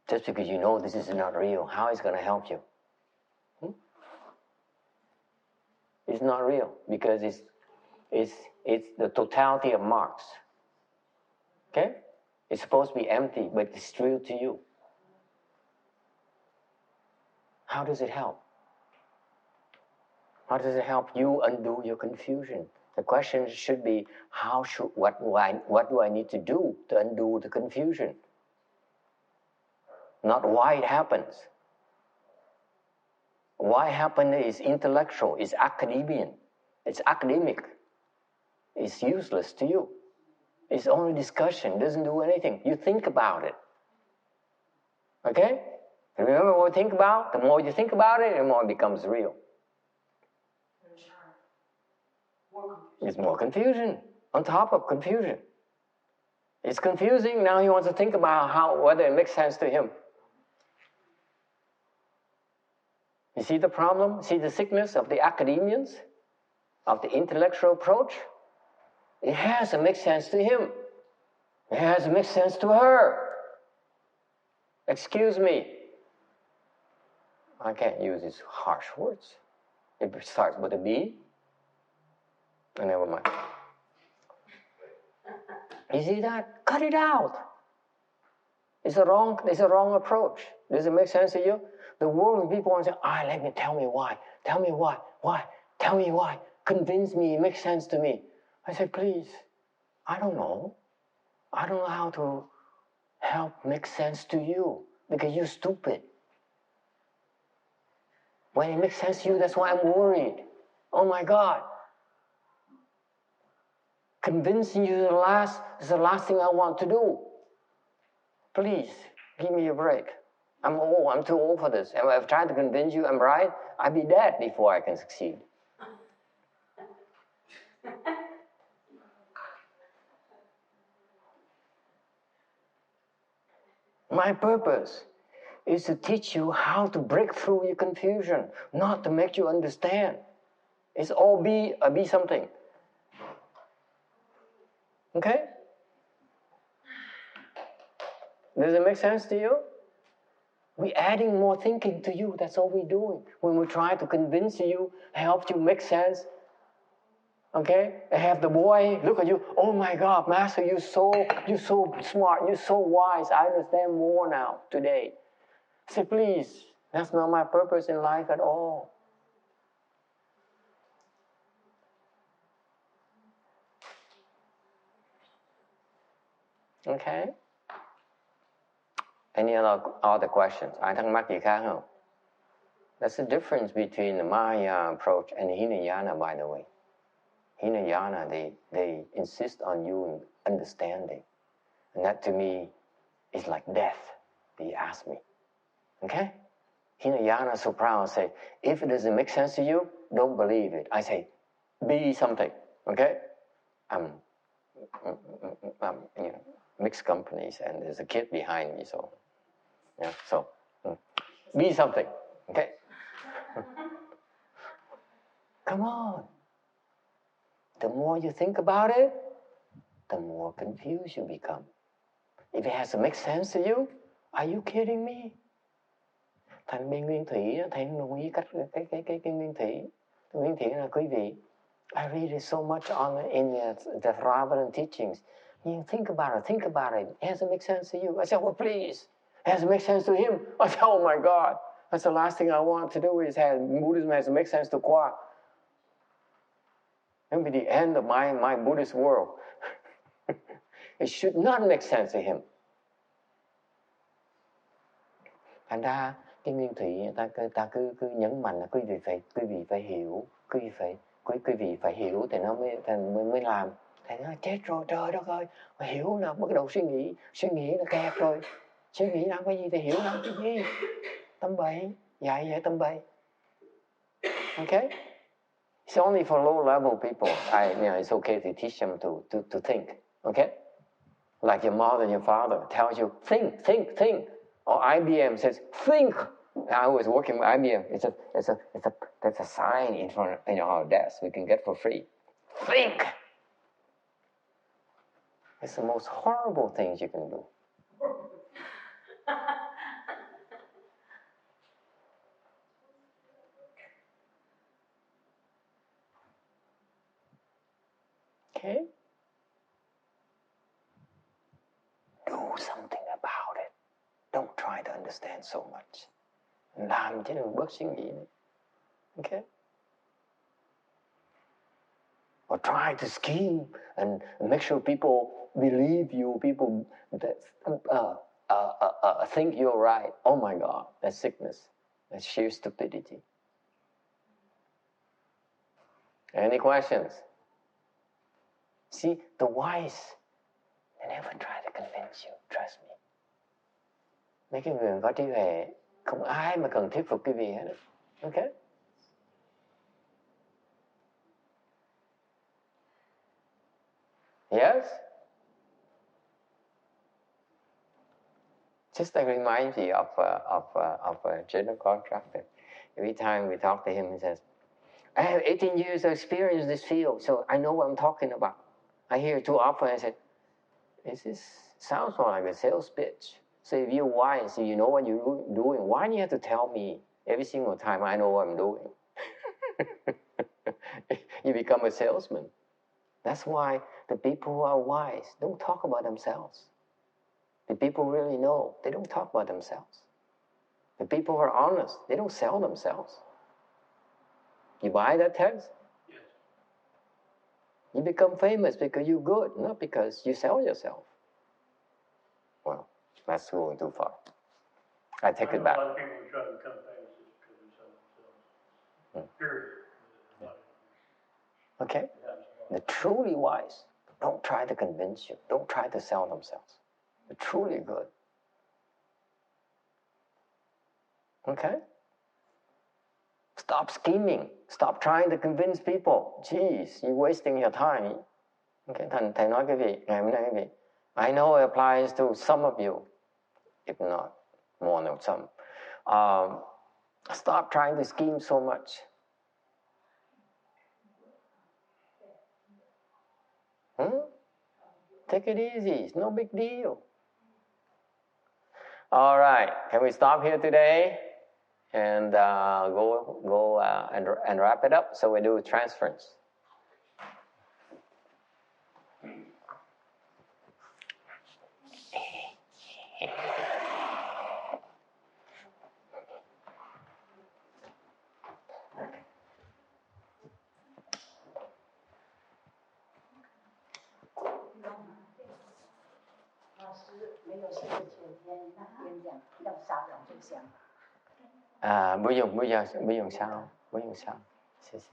Just because you know this is not real, how is it going to help you? It's not real because it's the totality of marks. Okay? It's supposed to be empty, but it's real to you. How does it help? How does it help you undo your confusion? The question should be, what do I need to do to undo the confusion? Not why it happens. Why happen is intellectual, it's academic. It's useless to you. It's only discussion, doesn't do anything. You think about it. Okay? Remember what we think about? The more you think about it, the more it becomes real. It's more confusion on top of confusion. It's confusing. Now he wants to think about whether it makes sense to him. You see the problem? See the sickness of the academians? Of the intellectual approach? It has to make sense to him. It has to make sense to her. Excuse me. I can't use these harsh words. It starts with a B. And never mind. You see that? Cut it out. It's a wrong approach. Does it make sense to you? The world of people want to say, tell me why. Tell me why. Convince me, it makes sense to me. I said, please, I don't know. I don't know how to help make sense to you because you're stupid. When it makes sense to you, that's why I'm worried. Oh my God. Convincing you is the last thing I want to do. Please, give me a break. I'm old. I'm too old for this. And if I've tried to convince you I'm right, I'd be dead before I can succeed. My purpose is to teach you how to break through your confusion, not to make you understand. It's all be something. Okay? Does it make sense to you? We're adding more thinking to you. That's all we're doing. When we try to convince you, help you make sense. Okay? I have the boy look at you. Oh my God, Master, you're so smart. You're so wise. I understand more now today. Say, please, that's not my purpose in life at all. Okay? Any other questions? Ai thắc mắc gì khác không? That's the difference between the Maya approach and Hinayana, by the way. Hinayana, they insist on you understanding. And that to me is like death, they ask me. Okay? Hinayana is so proud and say, if it doesn't make sense to you, don't believe it. I say, be something. Okay? I'm mixed companies and there's a kid behind me, so yeah, so be something. Okay? Come on. The more you think about it, the more confused you become. If it has to make sense to you, are you kidding me? Thành bên Nguyên Thủy, thầy đồng ý cách cái Nguyên Thủy. Nguyên Thủy là quý vị. I read it so much in the Ravanan teachings. You think about it. It has to make sense to you. I said, well, please. It has to make sense to him. I said, oh my God. That's the last thing I want to do is have Buddhism has to make sense to Kwa. It will be the end of my Buddhist world. It should not make sense to him. Thành ra cái Nguyên Thủy ta cứ nhấn mạnh là quý vị phải hiểu, quý vị phải hiểu thì nó mới làm. Thầy nói chết rồi, trời đất ơi, mà hiểu là bắt đầu suy nghĩ là kẹt rồi. Suy nghĩ làm cái gì thì hiểu làm cái gì. Tâm bậy, dạy vậy tâm bậy. Okay? It's only for low level people. It's okay to teach them to think. Okay? Like your mother and your father tells you, think. Or IBM says, think. I was working with IBM. There's a sign in front of our desk we can get for free. Think. It's the most horrible things you can do. Okay? Do something about it. Don't try to understand so much. Làm chứ đừng bớt suy nghĩ. Okay? Or try to scheme and make sure people believe you, people that think you're right. Oh my God, that's sickness. That's sheer stupidity. Any questions? See, the wise, they never try to convince you. Trust me. Mấy cái người có trí huệ, không ai mà cần thuyết phục cái gì hết. Okay? Yes? Just like reminds me of a general contractor. Every time we talk to him, he says, I have 18 years of experience in this field, so I know what I'm talking about. I hear it too often, I said, this sounds more like a sales pitch. So if you're wise, if you know what you're doing, why do you have to tell me every single time I know what I'm doing? You become a salesman. That's why the people who are wise don't talk about themselves. The people who really know, they don't talk about themselves. The people who are honest, they don't sell themselves. You buy that text? Yes. You become famous because you're good, not because you sell yourself. Well, that's going too far. I take it back. A lot of people who try to become famous just because they sell themselves. Period. Okay? The truly wise don't try to convince you. Don't try to sell themselves. The truly good. Okay? Stop scheming. Stop trying to convince people. Jeez, you're wasting your time. Okay, thầy nói cái gì? Ngày hôm nay cái gì? I know it applies to some of you. if not more than some. Stop trying to scheme so much. Take it easy. It's no big deal. All right. Can we stop here today and go and wrap it up? So we do transference. Bây giờ sao?谢谢。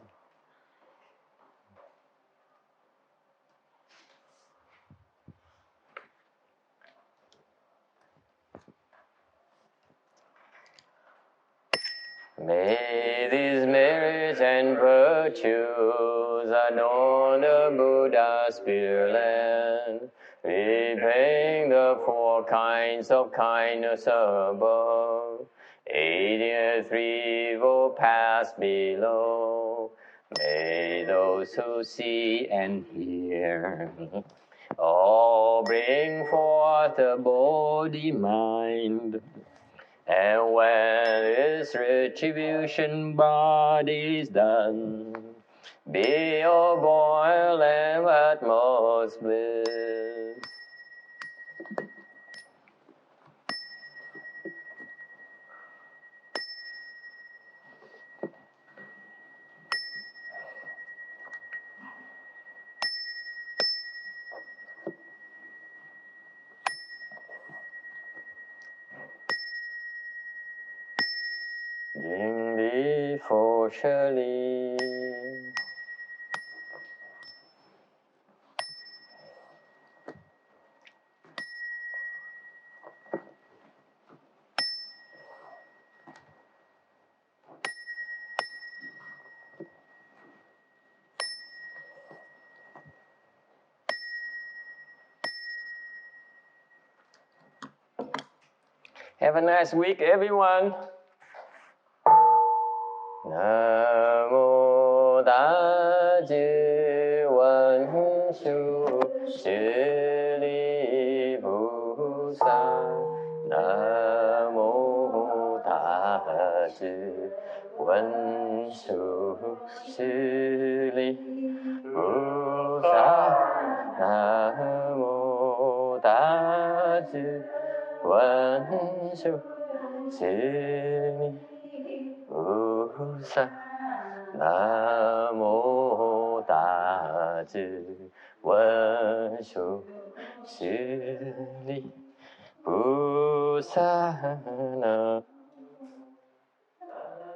May these merits and virtues adorn the Buddha's Pure Land, repaying the 4 kinds of kindness above, aiding the 3 will pass below. May those who see and hear all bring forth a Bodhi mind. And when its retribution body is done, be your boil and utmost bliss. Ding li fo she li. Have a nice week, everyone. Namo Daji Wan Shu Shi Li Bu San. Namo Daji Wan Shu Shi Li Bu San. Namo Daji Wan Shu Shi Li Bu San. Namo Daji Wan Shu Shi Li Bu San.